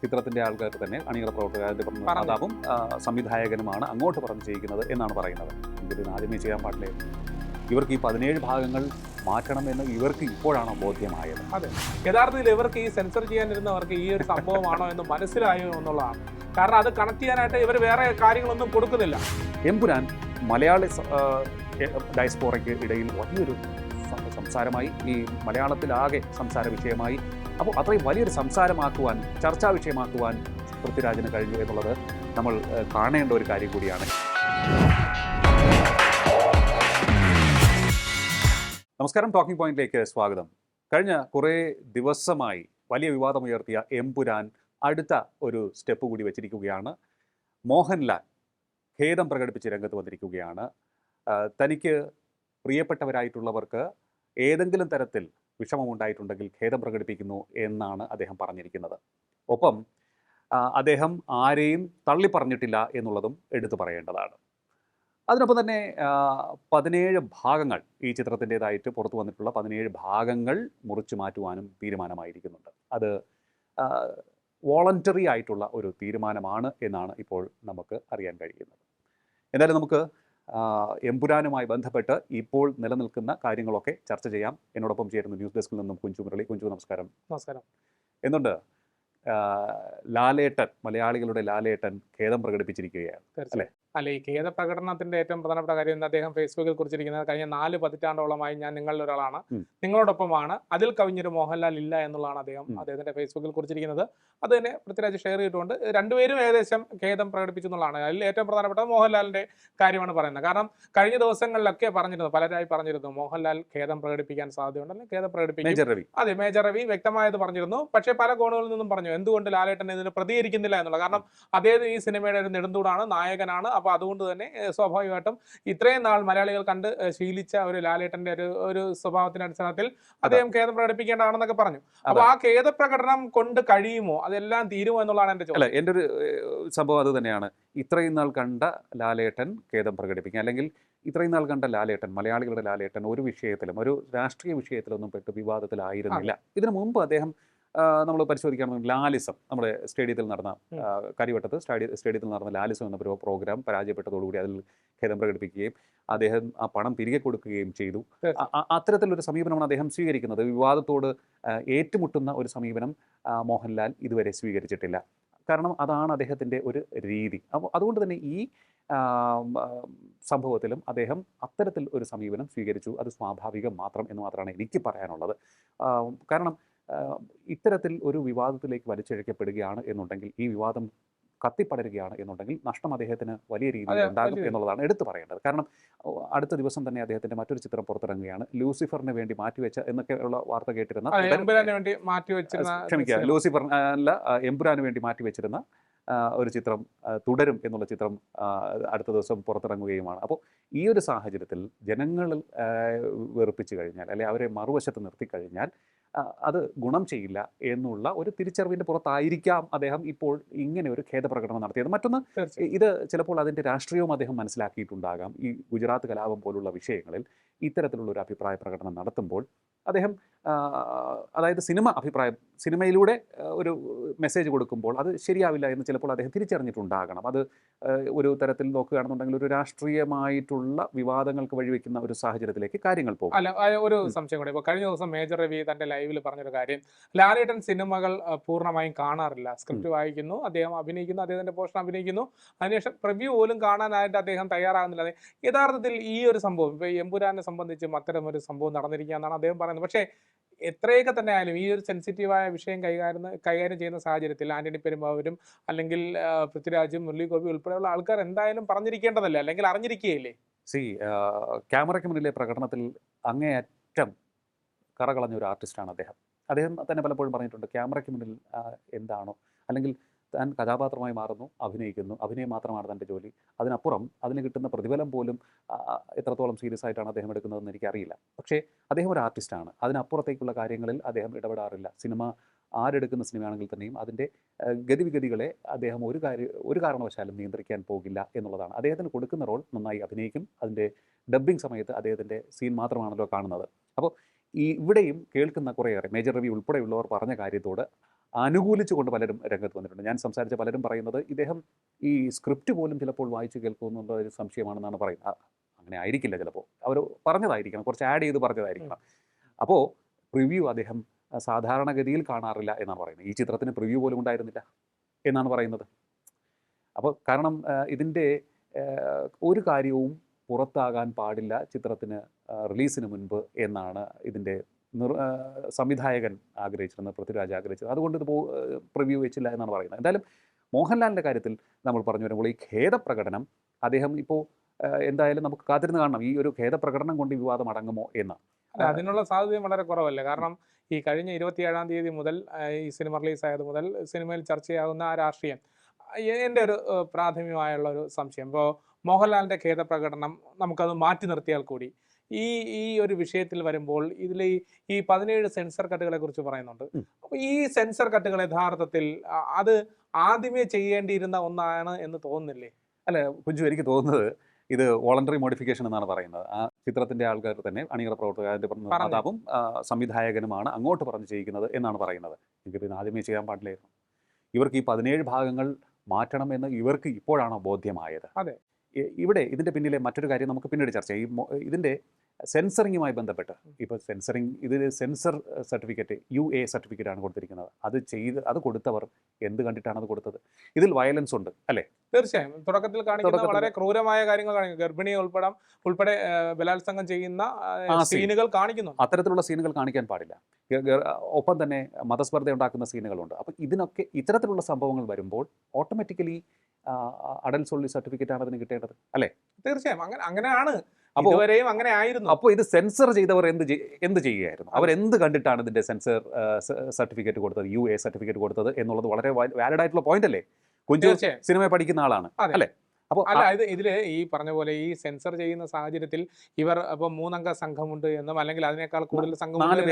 ചിത്രത്തിൻ്റെ ആൾക്കാർ തന്നെ അണിയറ പ്രവർത്തകരുടെ മാതാവും സംവിധായകനുമാണ് അങ്ങോട്ട് പറഞ്ഞു ചെയ്യിക്കുന്നത് എന്നാണ് പറയുന്നത്. എങ്കിലും ആദ്യമേ ചെയ്യാൻ പാടില്ലേ? ഇവർക്ക് ഈ 17 ഭാഗങ്ങൾ മാറ്റണം എന്ന് ഇവർക്ക് ഇപ്പോഴാണോ ബോധ്യമായത്? അതെ, യഥാർത്ഥത്തിൽ ഇവർക്ക് ഈ സെൻസർ ചെയ്യാനിരുന്നവർക്ക് ഈ ഒരു സംഭവമാണോ എന്ന് മനസ്സിലായോ എന്നുള്ളതാണ്. കാരണം അത് കണക്ട് ചെയ്യാനായിട്ട് ഇവർ വേറെ കാര്യങ്ങളൊന്നും കൊടുക്കുന്നില്ല. എമ്പുരാൻ മലയാളി ഡയസ്പോറയ്ക്ക് ഇടയിൽ വലിയൊരു സംസാരമായി, ഈ മലയാളത്തിലാകെ സംസാര വിഷയമായി. അപ്പോൾ അത്രയും വലിയൊരു സംസാരമാക്കുവാൻ, ചർച്ചാ വിഷയമാക്കുവാൻ പൃഥ്വിരാജിന് കഴിഞ്ഞു എന്നുള്ളത് നമ്മൾ കാണേണ്ട ഒരു കാര്യം കൂടിയാണ്. നമസ്കാരം, ടോക്കിംഗ് പോയിന്റിലേക്ക് സ്വാഗതം. കഴിഞ്ഞ കുറേ ദിവസമായി വലിയ വിവാദമുയർത്തിയ എമ്പുരാൻ അടുത്ത ഒരു സ്റ്റെപ്പ് കൂടി വെച്ചിരിക്കുകയാണ്. മോഹൻലാൽ ഖേദം പ്രകടിപ്പിച്ച് രംഗത്ത് വന്നിരിക്കുകയാണ്. തനിക്ക് പ്രിയപ്പെട്ടവരായിട്ടുള്ളവർക്ക് ഏതെങ്കിലും തരത്തിൽ വിഷമമുണ്ടായിട്ടുണ്ടെങ്കിൽ ഖേദം പ്രകടിപ്പിക്കുന്നു എന്നാണ് അദ്ദേഹം പറഞ്ഞിരിക്കുന്നത്. ഒപ്പം അദ്ദേഹം ആരെയും തള്ളിപ്പറഞ്ഞിട്ടില്ല എന്നുള്ളതും എടുത്തു പറയേണ്ടതാണ്. അതിനൊപ്പം തന്നെ 17 ഭാഗങ്ങൾ, ഈ ചിത്രത്തിൻ്റെതായിട്ട് പുറത്തു വന്നിട്ടുള്ള 17 ഭാഗങ്ങൾ മുറിച്ചു മാറ്റുവാനും തീരുമാനമായിരിക്കുന്നുണ്ട്. അത് വോളണ്ടറി ആയിട്ടുള്ള ഒരു തീരുമാനമാണ് എന്നാണ് ഇപ്പോൾ നമുക്ക് അറിയാൻ കഴിയുന്നത്. എന്തായാലും നമുക്ക് എമ്പുരാനുമായി ബന്ധപ്പെട്ട് ഇപ്പോൾ നിലനിൽക്കുന്ന കാര്യങ്ങളൊക്കെ ചർച്ച ചെയ്യാം. എന്നോടൊപ്പം ചേരുന്ന ന്യൂസ് ഡെസ്കിൽ നിന്നും കുഞ്ചു മുരളി. കുഞ്ചു, നമസ്കാരം. നമസ്കാരം. എന്നുണ്ട് ലാലേട്ടൻ, മലയാളികളുടെ ലാലേട്ടൻ ഖേദം പ്രകടിപ്പിച്ചിരിക്കുകയാണ് അല്ലേ? അല്ല, ഈ ഖേദ പ്രകടനത്തിന്റെ ഏറ്റവും പ്രധാനപ്പെട്ട കാര്യം എന്ന് അദ്ദേഹം ഫേസ്ബുക്കിൽ കുറിച്ചിരിക്കുന്നത്, കഴിഞ്ഞ 4 പതിറ്റാണ്ടോളമായി ഞാൻ നിങ്ങളിൽ ഒരാളാണ്, നിങ്ങളോടൊപ്പമാണ്, അതിൽ കവിഞ്ഞൊരു മോഹൻലാൽ ഇല്ല എന്നുള്ളതാണ് അദ്ദേഹത്തിന്റെ ഫേസ്ബുക്കിൽ കുറിച്ചിരിക്കുന്നത്. അത് തന്നെ പൃഥ്വിരാജ് ഷെയർ ചെയ്തിട്ടുണ്ട്. രണ്ടുപേരും ഏകദേശം ഖേദം പ്രകടിപ്പിച്ചു എന്നുള്ളതാണ്. അതിൽ ഏറ്റവും പ്രധാനപ്പെട്ടത് മോഹൻലാലിന്റെ കാര്യമാണ് പറയുന്നത്. കാരണം കഴിഞ്ഞ ദിവസങ്ങളിലൊക്കെ പലരായി പറഞ്ഞിരുന്നു മോഹൻലാൽ ഖേദം പ്രകടിപ്പിക്കാൻ സാധ്യതയുണ്ട്, അല്ലെങ്കിൽ ഖേദം പ്രകടിപ്പിക്കും. അതെ, മേജർ രവി വ്യക്തമായത് പറഞ്ഞിരുന്നു. പക്ഷേ പല കോണുകളിൽ നിന്നും പറഞ്ഞു എന്തുകൊണ്ട് ലാലേട്ടൻ ഇതിന് പ്രതികരിക്കുന്നില്ല എന്നുള്ളത്. കാരണം അദ്ദേഹം ഈ സിനിമയുടെ ഒരു നെടുന്തൂടാണ്, നായകനാണ്. അപ്പോൾ അതുകൊണ്ട് തന്നെ സ്വാഭാവികമായിട്ടും ഇത്രയും നാൾ മലയാളികൾ കണ്ട് ശീലിച്ച ഒരു ലാലേട്ടന്റെ ഒരു സ്വഭാവത്തിന്റെ അടിസ്ഥാനത്തിൽ അദ്ദേഹം ഖേദം പ്രകടിപ്പിക്കേണ്ടതാണെന്നൊക്കെ പറഞ്ഞു. അപ്പോൾ ആ ഖേദ പ്രകടനം കൊണ്ട് കഴിയുമോ, അതെല്ലാം തീരുമോ എന്നുള്ളതാണ് എൻ്റെ ചോദ്യം. അല്ല, എൻ്റെ ഒരു സംഭവം അത് തന്നെയാണ്. ഇത്രയും നാൾ കണ്ട ലാലേട്ടൻ ഖേദം പ്രകടിപ്പിക്കുക, അല്ലെങ്കിൽ ഇത്രയും നാൾ കണ്ട ലാലേട്ടൻ, മലയാളികളുടെ ലാലേട്ടൻ ഒരു വിഷയത്തിലും, ഒരു രാഷ്ട്രീയ വിഷയത്തിലൊന്നും പെട്ട് വിവാദത്തിലായിരുന്നില്ല. ഇതിനു മുമ്പ് അദ്ദേഹം നമ്മൾ പരിശോധിക്കുകയാണെങ്കിൽ ലാലിസം, നമ്മുടെ സ്റ്റേഡിയത്തിൽ നടന്ന കരിവട്ടത്ത് സ്റ്റേഡിയത്തിൽ നടന്ന ലാലിസം എന്ന പ്രോഗ്രാം പരാജയപ്പെട്ടതോടുകൂടി അതിൽ ഖേദം പ്രകടിപ്പിക്കുകയും അദ്ദേഹം ആ പണം തിരികെ കൊടുക്കുകയും ചെയ്തു. അത്തരത്തിലൊരു സമീപനമാണ് അദ്ദേഹം സ്വീകരിക്കുന്നത്. വിവാദത്തോട് ഏറ്റുമുട്ടുന്ന ഒരു സമീപനം മോഹൻലാൽ ഇതുവരെ സ്വീകരിച്ചിട്ടില്ല. കാരണം അതാണ് അദ്ദേഹത്തിൻ്റെ ഒരു രീതി. അപ്പോൾ അതുകൊണ്ട് തന്നെ ഈ സംഭവത്തിലും അദ്ദേഹം അത്തരത്തിൽ ഒരു സമീപനം സ്വീകരിച്ചു. അത് സ്വാഭാവികം മാത്രം എന്ന് മാത്രമാണ് എനിക്ക് പറയാനുള്ളത്. കാരണം ഇത്തരത്തിൽ ഒരു വിവാദത്തിലേക്ക് വലിച്ചിഴക്കപ്പെടുകയാണ് എന്നുണ്ടെങ്കിൽ, ഈ വിവാദം കത്തിപ്പടരുകയാണ് എന്നുണ്ടെങ്കിൽ നഷ്ടം അദ്ദേഹത്തിന് വലിയ രീതിയിൽ ഉണ്ടാകും എന്നുള്ളതാണ് എടുത്തു പറയേണ്ടത്. കാരണം അടുത്ത ദിവസം തന്നെ അദ്ദേഹത്തിന്റെ മറ്റൊരു ചിത്രം പുറത്തിറങ്ങുകയാണ്. ലൂസിഫറിന് വേണ്ടി മാറ്റിവെച്ച എന്നൊക്കെയുള്ള വാർത്ത കേട്ടിരുന്ന, ലൂസിഫർ അല്ല, എമ്പുരാന് വേണ്ടി മാറ്റിവെച്ചിരുന്ന ഒരു ചിത്രം തുടരും എന്നുള്ള ചിത്രം അടുത്ത ദിവസം പുറത്തിറങ്ങുകയുമാണ്. അപ്പോൾ ഈ ഒരു സാഹചര്യത്തിൽ ജനങ്ങൾ വെറുപ്പിച്ചു കഴിഞ്ഞാൽ, അല്ലെങ്കിൽ അവരെ മറുവശത്ത് നിർത്തിക്കഴിഞ്ഞാൽ അത് ഗുണം ചെയ്യില്ല എന്നുള്ള ഒരു തിരിച്ചറിവിൻ്റെ പുറത്തായിരിക്കാം അദ്ദേഹം ഇപ്പോൾ ഇങ്ങനെ ഒരു ഖേദപ്രകടനം നടത്തിയത്. മറ്റൊന്ന്, ഇത് ചിലപ്പോൾ അതിൻ്റെ രാഷ്ട്രീയവും അദ്ദേഹം മനസ്സിലാക്കിയിട്ടുണ്ടാകാം. ഈ ഗുജറാത്ത് കലാപം പോലുള്ള വിഷയങ്ങളിൽ ഇത്തരത്തിലുള്ള ഒരു അഭിപ്രായ പ്രകടനം നടത്തുമ്പോൾ അദ്ദേഹം, അതായത് സിനിമയിലൂടെ ഒരു മെസ്സേജ് കൊടുക്കുമ്പോൾ അത് ശരിയാവില്ല എന്ന് ചിലപ്പോൾ അദ്ദേഹം തിരിച്ചറിഞ്ഞിട്ടുണ്ടാകണം. അത് ഒരു തരത്തിൽ നോക്കുകയാണെന്നുണ്ടെങ്കിൽ ഒരു രാഷ്ട്രീയമായിട്ടുള്ള വിവാദങ്ങൾക്ക് വഴിവെക്കുന്ന ഒരു സാഹചര്യത്തിലേക്ക് കാര്യങ്ങൾ പോകും. അല്ല, ഒരു സംശയം കൂടെ. ഇപ്പോൾ കഴിഞ്ഞ ദിവസം മേജർ രവി തന്റെ ലൈവിൽ പറഞ്ഞൊരു കാര്യം, ലാലേട്ടൻ സിനിമകൾ പൂർണ്ണമായും കാണാറില്ല. സ്ക്രിപ്റ്റ് വായിക്കുന്നു, അദ്ദേഹം അഭിനയിക്കുന്നു, അദ്ദേഹത്തിന്റെ പോർഷൻ അഭിനയിക്കുന്നു, അതിനുശേഷം പ്രിവ്യൂ പോലും കാണാനായിട്ട് അദ്ദേഹം തയ്യാറാകുന്നില്ല. യഥാർത്ഥത്തിൽ ഈ ഒരു സംഭവം ഇപ്പോൾ എമ്പുരാനെ സംബന്ധിച്ചും അത്തരം ഒരു സംഭവം നടന്നിരിക്കുക എന്നാണ് അദ്ദേഹം പറയുന്നത്. പക്ഷേ എത്രയൊക്കെ തന്നെ ആയാലും ഈ ഒരു സെൻസിറ്റീവായ വിഷയം കൈകാര്യം ചെയ്യുന്ന സാഹചര്യത്തിൽ ആന്റണി പെരുമ്പാവൂരും അല്ലെങ്കിൽ പൃഥ്വിരാജും മുരളി ഗോപി ഉൾപ്പെടെയുള്ള ആൾക്കാർ എന്തായാലും പറഞ്ഞിരിക്കേണ്ടതല്ലേ, അല്ലെങ്കിൽ അറിഞ്ഞിരിക്കുകയില്ലേ? ക്യാമറയ്ക്ക് മുന്നിലെ പ്രകടനത്തിൽ അങ്ങേയറ്റം കറകളഞ്ഞ ഒരു ആർട്ടിസ്റ്റാണ് അദ്ദേഹം. അദ്ദേഹം തന്നെ പലപ്പോഴും പറഞ്ഞിട്ടുണ്ട്, ക്യാമറയ്ക്ക് മുന്നിൽ എന്താണോ, അല്ലെങ്കിൽ താൻ കഥാപാത്രമായി മാറുന്നു, അഭിനയിക്കുന്നു, അഭിനയം മാത്രമാണ് തൻ്റെ ജോലി. അതിനപ്പുറം അതിന് കിട്ടുന്ന പ്രതിഫലം പോലും എത്രത്തോളം സീരിയസ് ആയിട്ടാണ് അദ്ദേഹം എടുക്കുന്നതെന്ന് എനിക്കറിയില്ല. പക്ഷേ അദ്ദേഹം ഒരു ആർട്ടിസ്റ്റാണ്. അതിനപ്പുറത്തേക്കുള്ള കാര്യങ്ങളിൽ അദ്ദേഹം ഇടപെടാറില്ല. സിനിമ ആരെടുക്കുന്ന സിനിമയാണെങ്കിൽ തന്നെയും അതിൻ്റെ ഗതിവിഗതികളെ അദ്ദേഹം ഒരു കാരണവശാലും നിയന്ത്രിക്കാൻ പോകില്ല എന്നുള്ളതാണ്. അദ്ദേഹത്തിന് കൊടുക്കുന്ന റോൾ നന്നായി അഭിനയിക്കും. അതിൻ്റെ ഡബ്ബിംഗ് സമയത്ത് അദ്ദേഹത്തിൻ്റെ സീൻ മാത്രമാണല്ലോ കാണുന്നത്. അപ്പോൾ ഇവിടെയും കേൾക്കുന്ന കുറേയേറെ മേജർ രവി ഉൾപ്പെടെയുള്ളവർ പറഞ്ഞ കാര്യത്തോട് അനുകൂലിച്ചുകൊണ്ട് പലരും രംഗത്ത് വന്നിട്ടുണ്ട്. ഞാൻ സംസാരിച്ച പലരും പറയുന്നത് ഇദ്ദേഹം ഈ സ്ക്രിപ്റ്റ് പോലും ചിലപ്പോൾ വായിച്ച് കേൾക്കുമെന്നുള്ള ഒരു സംശയമാണെന്നാണ് പറയുന്നത്. അങ്ങനെ ആയിരിക്കില്ല, ചിലപ്പോൾ അവർ പറഞ്ഞതായിരിക്കണം, കുറച്ച് ആഡ് ചെയ്ത് പറഞ്ഞതായിരിക്കണം. അപ്പോൾ പ്രിവ്യൂ അദ്ദേഹം സാധാരണഗതിയിൽ കാണാറില്ല എന്നാണ് പറയുന്നത്. ഈ ചിത്രത്തിന് പ്രിവ്യൂ പോലും ഉണ്ടായിരുന്നില്ല എന്നാണ് പറയുന്നത്. അപ്പോൾ കാരണം ഇതിൻ്റെ ഒരു കാര്യവും പുറത്താകാൻ പാടില്ല ചിത്രത്തിന് റിലീസിന് മുൻപ് എന്നാണ് ഇതിൻ്റെ സംവിധായകൻ ആഗ്രഹിച്ചിരുന്നത്, പൃഥ്വിരാജ് ആഗ്രഹിച്ചത്. അതുകൊണ്ട് ഇത് പ്രിവ്യൂ വെച്ചില്ല എന്നാണ് പറയുന്നത്. എന്തായാലും മോഹൻലാലിൻ്റെ കാര്യത്തിൽ നമ്മൾ പറഞ്ഞു വരുമ്പോൾ ഈ ഖേദപ്രകടനം അദ്ദേഹം ഇപ്പോൾ എന്തായാലും നമുക്ക് കാത്തിരുന്ന് കാണണം, ഈ ഒരു ഖേദപ്രകടനം കൊണ്ട് ഈ വിവാദം അടങ്ങുമോ എന്ന്. അതിനുള്ള സാധ്യതയും വളരെ കുറവല്ലേ. കാരണം ഈ കഴിഞ്ഞ 27-ാം തീയതി മുതൽ ഈ സിനിമ റിലീസായത് മുതൽ സിനിമയിൽ ചർച്ചയാകുന്ന ആ രാഷ്ട്രീയം, എൻ്റെ ഒരു പ്രാഥമികമായുള്ള ഒരു സംശയം, ഇപ്പോൾ മോഹൻലാലിൻ്റെ ഖേദപ്രകടനം നമുക്കത് മാറ്റി നിർത്തിയാൽ കൂടി ഈ ഈ ഒരു വിഷയത്തിൽ വരുമ്പോൾ ഇതിൽ ഈ 17 സെൻസർ കട്ടുകളെ കുറിച്ച് പറയുന്നുണ്ട്. അപ്പോൾ ഈ സെൻസർ കട്ടുകൾ യഥാർത്ഥത്തിൽ അത് ആദ്യമേ ചെയ്യേണ്ടിയിരുന്ന ഒന്നാണ് എന്ന് തോന്നുന്നില്ലേ? അല്ല കുഞ്ചു, എനിക്ക് തോന്നുന്നത് ഇത് വോളണ്ടറി മോഡിഫിക്കേഷൻ എന്നാണ് പറയുന്നത്. ആ ചിത്രത്തിൻ്റെ ആൾക്കാർ തന്നെ, അണിയറ പ്രവർത്തകരുടെ നിർമ്മാതാവും സംവിധായകനുമാണ് അങ്ങോട്ട് പറഞ്ഞ് ചെയ്യിക്കുന്നത് എന്നാണ് പറയുന്നത്. എനിക്ക് പിന്നെ ആദ്യമേ ചെയ്യാൻ പാടില്ലായിരുന്നു. ഇവർക്ക് ഈ 17 ഭാഗങ്ങൾ മാറ്റണമെന്ന് ഇവർക്ക് ഇപ്പോഴാണോ ബോധ്യമായത്? അതെ. ഇവിടെ ഇതിൻ്റെ പിന്നിലെ മറ്റൊരു കാര്യം നമുക്ക് പിന്നീട് ചർച്ച ചെയ്യും. ഇതിൻ്റെ സെൻസറിങ്ങുമായി ബന്ധപ്പെട്ട് ഇപ്പോൾ ഇതിൽ സെൻസർ സർട്ടിഫിക്കറ്റ് UA സർട്ടിഫിക്കറ്റാണ് കൊടുത്തിരിക്കുന്നത്. അത് കൊടുത്തവർ എന്ത് കണ്ടിട്ടാണ് അത് കൊടുത്തത്? ഇതിൽ വയലൻസ് ഉണ്ട് അല്ലേ? തീർച്ചയായും. തുടക്കത്തിൽ കാണിക്കുന്ന വളരെ ക്രൂരമായ കാര്യങ്ങൾ കാണിക്കും. ഗർഭിണിയെ ഉൾപ്പെടെ ബലാത്സംഗം ചെയ്യുന്ന സീനുകൾ കാണിക്കുന്നു. അത്തരത്തിലുള്ള സീനുകൾ കാണിക്കാൻ പാടില്ല. ഒപ്പം തന്നെ മതസ്പർദ്ധ ഉണ്ടാക്കുന്ന സീനുകളുണ്ട്. അപ്പം ഇതിനൊക്കെ ഇത്തരത്തിലുള്ള സംഭവങ്ങൾ വരുമ്പോൾ ഓട്ടോമാറ്റിക്കലി അഡൽട്സ് ഓൺലി സർട്ടിഫിക്കറ്റ് ആണ് അതിന് കിട്ടേണ്ടത് അല്ലേ? തീർച്ചയായും അങ്ങനെയാണ്. ഇതുവരെയും അങ്ങനെ ആയിരുന്നു. അപ്പോൾ ഇത് സെൻസർ ചെയ്തവർ എന്ത് ചെയ്യുകയായിരുന്നു? അവരെന്ത് കണ്ടിട്ടാണ് ഇതിന്റെ സെൻസർ സർട്ടിഫിക്കറ്റ് കൊടുത്തത്, UA സർട്ടിഫിക്കറ്റ് കൊടുത്തത് എന്നുള്ളത് വളരെ വാലിഡ് ആയിട്ടുള്ള പോയിന്റ് അല്ലേ? കുഞ്ചു സിനിമ പഠിക്കുന്ന ആളാണ് അല്ലേ? അപ്പോൾ അല്ല, ഇതില് ഈ പറഞ്ഞ പോലെ ഈ സെൻസർ ചെയ്യുന്ന സാഹചര്യത്തിൽ ഇവർ ഇപ്പൊ 3 അംഗ സംഘമുണ്ട് എന്നും അല്ലെങ്കിൽ അതിനേക്കാൾ കൂടുതൽ സംഘം 4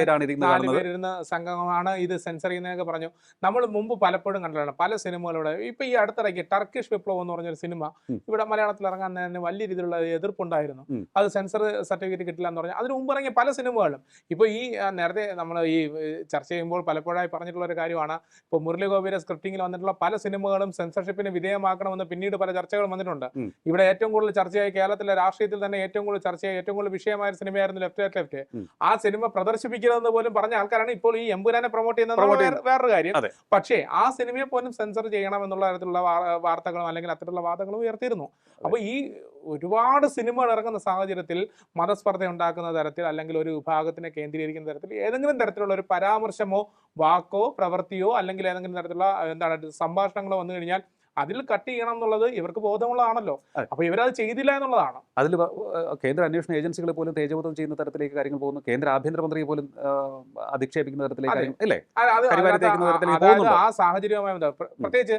പേരിരുന്ന സംഘമാണ് ഇത് സെൻസർ ചെയ്യുന്നതൊക്കെ പറഞ്ഞു. നമ്മൾ മുമ്പ് പലപ്പോഴും കണ്ടതാണ് പല സിനിമകളുടെ. ഇപ്പൊ ഈ അടുത്തിടയ്ക്ക് ടർക്കിഷ് വിപ്ലവം എന്ന് പറഞ്ഞൊരു സിനിമ ഇവിടെ മലയാളത്തിൽ ഇറങ്ങാൻ തന്നെ വലിയ രീതിയിലുള്ള എതിർപ്പുണ്ടായിരുന്നു. അത് സെൻസർ സർട്ടിഫിക്കറ്റ് കിട്ടില്ല എന്ന് പറഞ്ഞു. അതിന് മുമ്പ് ഇറങ്ങിയ പല സിനിമകളും ഇപ്പൊ ഈ നേരത്തെ നമ്മൾ ഈ ചർച്ച ചെയ്യുമ്പോൾ പലപ്പോഴായി പറഞ്ഞിട്ടുള്ള ഒരു കാര്യമാണ്. ഇപ്പോൾ മുരളി ഗോപിയുടെ സ്ക്രിപ്റ്റിംഗിൽ വന്നിട്ടുള്ള പല സിനിമകളും സെൻസർഷിപ്പിന് വിധേയമാക്കണമെന്ന് പിന്നീട് പല ചർച്ചകൾ വന്നിട്ടുണ്ട്. ഇവിടെ ഏറ്റവും കൂടുതൽ ചർച്ചയായി, കേരളത്തിലെ രാഷ്ട്രീയത്തിൽ തന്നെ ഏറ്റവും കൂടുതൽ ചർച്ചയായി, ഏറ്റവും കൂടുതൽ വിഷയമായ സിനിമയായിരുന്നു ലെഫ്റ്റ്. ആ സിനിമ പ്രദർശിപ്പിക്കണമെന്ന് പോലും പറഞ്ഞ ആൾക്കാരാണ് ഇപ്പോൾ ഈ എമ്പുരാനെ പ്രൊമോട്ട് ചെയ്യുന്നത്. വേറൊരു കാര്യം, പക്ഷേ ആ സിനിമയെ പോലും സെൻസർ ചെയ്യണം എന്നുള്ള തരത്തിലുള്ള വാർത്തകളും അല്ലെങ്കിൽ അത്തരത്തിലുള്ള വാദങ്ങളും ഉയർത്തിയിരുന്നു. അപ്പൊ ഈ ഒരുപാട് സിനിമകൾ ഇറങ്ങുന്ന സാഹചര്യത്തിൽ മതസ്പർദ്ധ ഉണ്ടാക്കുന്ന തരത്തിൽ അല്ലെങ്കിൽ ഒരു വിഭാഗത്തിനെ കേന്ദ്രീകരിക്കുന്ന തരത്തിൽ ഏതെങ്കിലും തരത്തിലുള്ള ഒരു പരാമർശമോ വാക്കോ പ്രവൃത്തിയോ അല്ലെങ്കിൽ ഏതെങ്കിലും തരത്തിലുള്ള സംഭാഷണങ്ങളോ വന്നു കഴിഞ്ഞാൽ അതിൽ കട്ട് ചെയ്യണം എന്നുള്ളത് ഇവർക്ക് ബോധമുള്ളതാണല്ലോ. അപ്പൊ ഇവരത് ചെയ്തില്ല എന്നുള്ളതാണ്. അതിൽ കേന്ദ്ര അന്വേഷണ ഏജൻസികളെ പോലും തേജോവധം ചെയ്യുന്ന തരത്തിലേക്ക് കാര്യങ്ങൾ പോകുന്നു. കേന്ദ്ര ആഭ്യന്തരമന്ത്രിയെ പോലും അധിക്ഷേപിക്കുന്ന തരത്തിലേക്ക് ആ സാഹചര്യവുമായി പ്രത്യേകിച്ച്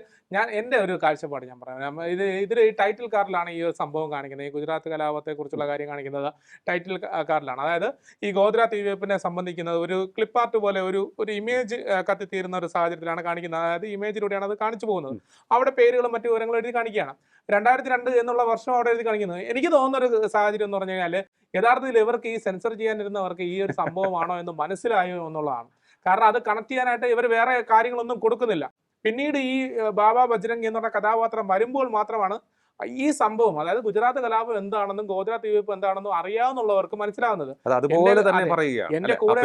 എന്റെ ഒരു കാഴ്ചപ്പാട് ഞാൻ പറയാം. ഇതിൽ ടൈറ്റിൽ കാർഡിലാണ് ഈ ഒരു സംഭവം കാണിക്കുന്നത്. ഈ ഗുജറാത്ത് കലാപത്തെ കുറിച്ചുള്ള കാര്യം കാണിക്കുന്നത് ടൈറ്റിൽ കാർഡിലാണ്. അതായത് ഈ ഗോദ്ര തീവെപ്പിനെ സംബന്ധിക്കുന്നത് ഒരു ക്ലിപ്പാർട്ട് പോലെ ഒരു ഇമേജ് കത്തിത്തീരുന്ന ഒരു സാഹചര്യത്തിലാണ് കാണിക്കുന്നത്. അതായത് ഇമേജിലൂടെയാണ് അത് കാണിച്ചു പോകുന്നത്. അവിടെ പേരുകളും മറ്റു വിവരങ്ങളും എഴുതി കാണിക്കുകയാണ്. 2002 എന്നുള്ള വർഷം അവിടെ എഴുതി കാണിക്കുന്നത്. എനിക്ക് തോന്നുന്ന ഒരു സാഹചര്യം എന്ന് പറഞ്ഞു കഴിഞ്ഞാൽ യഥാർത്ഥത്തിൽ ഇവർക്ക് ഈ സെൻസർ ചെയ്യാനിരുന്നവർക്ക് ഈ ഒരു സംഭവമാണോ എന്ന് മനസ്സിലായോ എന്നുള്ളതാണ്. കാരണം അത് കണക്ട് ചെയ്യാനായിട്ട് ഇവർ വേറെ കാര്യങ്ങളൊന്നും കൊടുക്കുന്നില്ല. പിന്നീട് ഈ ബാബാ ബജ്രംഗി എന്നുള്ള കഥാപാത്രം വരുമ്പോൾ മാത്രമാണ് ഈ സംഭവം, അതായത് ഗുജറാത്ത് കലാപം എന്താണെന്നും ഗോദ്ര തീവെപ്പ് എന്താണെന്നും അറിയാവുന്നവർക്ക് മനസ്സിലാവുന്നത്. എന്റെ കൂടെ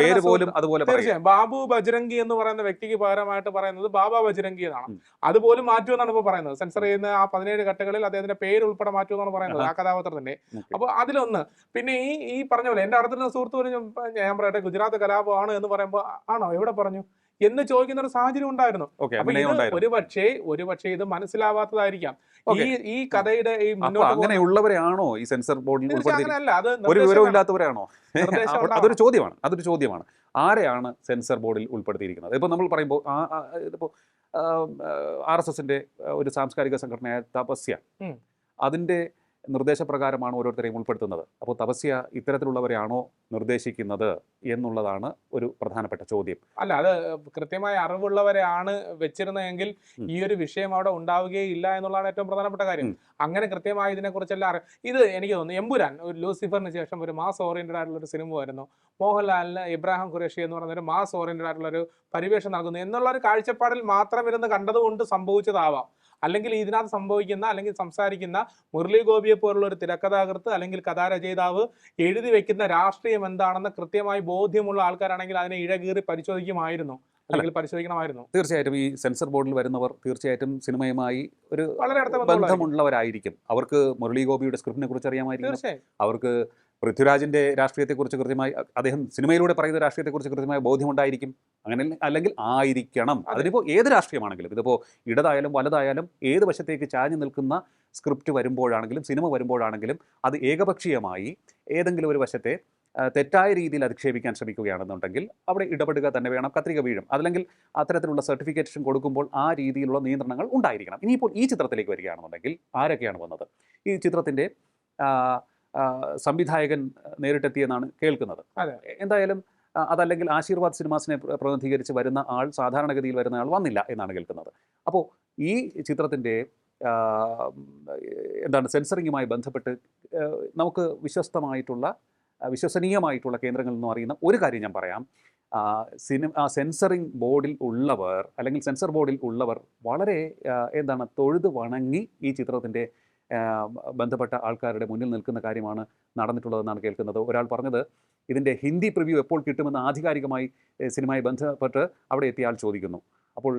തീർച്ചയായും ബാബു ബജ്രംഗി എന്ന് പറയുന്ന വ്യക്തിക്ക് പകരമായിട്ട് പറയുന്നത് ബാബാ ബജ്രംഗി എന്നാണ്. അതുപോലും മാറ്റുമെന്നാണ് ഇപ്പൊ പറയുന്നത്. സെൻസർ ചെയ്യുന്ന ആ 17 കട്ടുകളിൽ അദ്ദേഹത്തിന്റെ പേര് ഉൾപ്പെടെ മാറ്റുമെന്നാണ് പറയുന്നത് ആ കഥാപാത്രത്തിന്റെ. അപ്പൊ അതിലൊന്ന്. പിന്നെ ഈ പറഞ്ഞ പോലെ എന്റെ അടുത്തുള്ള സുഹൃത്ത് പോലും ഞാൻ പറയട്ടെ ഗുജറാത്ത് കലാപമാണ് എന്ന് പറയുമ്പോൾ ആണോ എവിടെ പറഞ്ഞു എന്ന് ചോദിക്കുന്ന ഒരു സാഹചര്യം ഉണ്ടായിരുന്നു. ഒരുപക്ഷെ ഇത് മനസ്സിലാവാത്തതായിരിക്കാം. ഈ കഥയുടെ ഈ അങ്ങനെയുള്ളവരെയാണോ ഈ സെൻസർ ബോർഡിൽ ഒരു വിവരമില്ലാത്തവരാണോ? അതൊരു ചോദ്യമാണ്. ആരെയാണ് സെൻസർ ബോർഡിൽ ഉൾപ്പെടുത്തിയിരിക്കുന്നത്? ഇപ്പൊ നമ്മൾ പറയുമ്പോൾ ഇതിപ്പോ RSSന്റെ ഒരു സാംസ്കാരിക സംഘടനയായ തപസ്യ, അതിന്റെ നിർദ്ദേശപ്രകാരമാണ് ഓരോരുത്തരെയും ഉൾപ്പെടുത്തുന്നത്. അപ്പോൾ തപസ്യ ഇത്തരത്തിലുള്ളവരെയാണോ നിർദ്ദേശിക്കുന്നത് എന്നുള്ളതാണ് ഒരു പ്രധാനപ്പെട്ട ചോദ്യം. അല്ല, അത് കൃത്യമായ അറിവുള്ളവരെയാണ് വെച്ചിരുന്നതെങ്കിൽ ഈ ഒരു വിഷയം അവിടെ ഉണ്ടാവുകയില്ല എന്നുള്ളതാണ് ഏറ്റവും പ്രധാനപ്പെട്ട കാര്യം. അങ്ങനെ കൃത്യമായി ഇതിനെക്കുറിച്ചെല്ലാം ഇത് എനിക്ക് തോന്നുന്നു എമ്പുരാൻ ഒരു ലൂസിഫറിന് ശേഷം ഒരു മാസ് ഓറിയന്റഡ് ആയിട്ടുള്ള ഒരു സിനിമ വരുന്നു. മോഹൻലാലിന് ഇബ്രാഹിം ഖുറേഷി എന്ന് പറയുന്ന ഒരു മാസ് ഓറിയന്റഡ് ആയിട്ടുള്ള ഒരു പരിവേഷം നൽകുന്നു എന്നുള്ള ഒരു കാഴ്ചപ്പാടിൽ മാത്രം ഇരുന്ന് കണ്ടതുകൊണ്ട് സംഭവിച്ചതാവാം. അല്ലെങ്കിൽ ഇതിനകത്ത് സംഭവിക്കുന്ന അല്ലെങ്കിൽ സംസാരിക്കുന്ന മുരളി ഗോപിയെ പോലുള്ള ഒരു തിരക്കഥാകൃത്ത് അല്ലെങ്കിൽ കഥാരചയിതാവ് എഴുതി വെക്കുന്ന രാഷ്ട്രീയം എന്താണെന്ന് കൃത്യമായി ബോധ്യമുള്ള ആൾക്കാരാണെങ്കിൽ അതിനെ ഇഴകീറി പരിശോധിക്കുമായിരുന്നു, അല്ലെങ്കിൽ പരിശോധിക്കണമായിരുന്നു. തീർച്ചയായിട്ടും ഈ സെൻസർ ബോർഡിൽ വരുന്നവർ തീർച്ചയായിട്ടും സിനിമയുമായി ഒരു വളരെ അടുത്ത ബന്ധമുള്ളവരായിരിക്കും. അവർക്ക് മുരളി ഗോപിയുടെ സ്ക്രിപ്റ്റിനെ കുറിച്ച് അറിയാമായിരിക്കും, തീർച്ചയായും അവർക്ക് പൃഥ്വിരാജിന്റെ രാഷ്ട്രീയത്തെക്കുറിച്ച് കൃത്യമായി, അദ്ദേഹം സിനിമയിലൂടെ പറയുന്ന രാഷ്ട്രീയത്തെക്കുറിച്ച് കൃത്യമായ ബോധ്യമുണ്ടായിരിക്കും. അങ്ങനെ അല്ലെങ്കിൽ ആയിരിക്കണം. അതിനിപ്പോൾ ഏത് രാഷ്ട്രീയമാണെങ്കിലും, ഇതിപ്പോൾ ഇടതായാലും വലതായാലും ഏത് വശത്തേക്ക് ചാഞ്ഞു നിൽക്കുന്ന സ്ക്രിപ്റ്റ് വരുമ്പോഴാണെങ്കിലും സിനിമ വരുമ്പോഴാണെങ്കിലും അത് ഏകപക്ഷീയമായി ഏതെങ്കിലും ഒരു വശത്തെ തെറ്റായ രീതിയിൽ അധിക്ഷേപിക്കാൻ ശ്രമിക്കുകയാണെന്നുണ്ടെങ്കിൽ അവിടെ ഇടപെടുക തന്നെ വേണം, കത്രിക വീഴും. അതല്ലെങ്കിൽ അത്തരത്തിലുള്ള സർട്ടിഫിക്കേഷൻ കൊടുക്കുമ്പോൾ ആ രീതിയിലുള്ള നിയന്ത്രണങ്ങൾ ഉണ്ടായിരിക്കണം. ഇനിയിപ്പോൾ ഈ ചിത്രത്തിലേക്ക് വരികയാണെന്നുണ്ടെങ്കിൽ ആരൊക്കെയാണ് വന്നത്? ഈ ചിത്രത്തിൻ്റെ സംവിധായകൻ നേരിട്ടെത്തിയെന്നാണ് കേൾക്കുന്നത്. എന്തായാലും അതല്ലെങ്കിൽ ആശീർവാദ് സിനിമാസിനെ പ്രതിനിധീകരിച്ച് വരുന്ന ആൾ, സാധാരണഗതിയിൽ വരുന്ന ആൾ വന്നില്ല എന്നാണ് കേൾക്കുന്നത്. അപ്പോൾ ഈ ചിത്രത്തിൻ്റെ സെൻസറിങ്ങുമായി ബന്ധപ്പെട്ട് നമുക്ക് വിശ്വസനീയമായിട്ടുള്ള കേന്ദ്രങ്ങളിൽ നിന്നും അറിയുന്ന ഒരു കാര്യം ഞാൻ പറയാം. സെൻസറിങ് ബോർഡിൽ ഉള്ളവർ അല്ലെങ്കിൽ സെൻസർ ബോർഡിൽ ഉള്ളവർ വളരെ തൊഴുത് വണങ്ങി ഈ ചിത്രത്തിൻ്റെ ബന്ധപ്പെട്ട ആൾക്കാരുടെ മുന്നിൽ നിൽക്കുന്ന കാര്യമാണ് നടന്നിട്ടുള്ളതെന്നാണ് കേൾക്കുന്നത്. ഒരാൾ പറഞ്ഞത്, ഇതിൻ്റെ ഹിന്ദി പ്രിവ്യൂ എപ്പോൾ കിട്ടുമെന്ന് ആധികാരികമായി സിനിമയുമായി ബന്ധപ്പെട്ട് അവിടെ എത്തിയ ആൾ ചോദിക്കുന്നു. അപ്പോൾ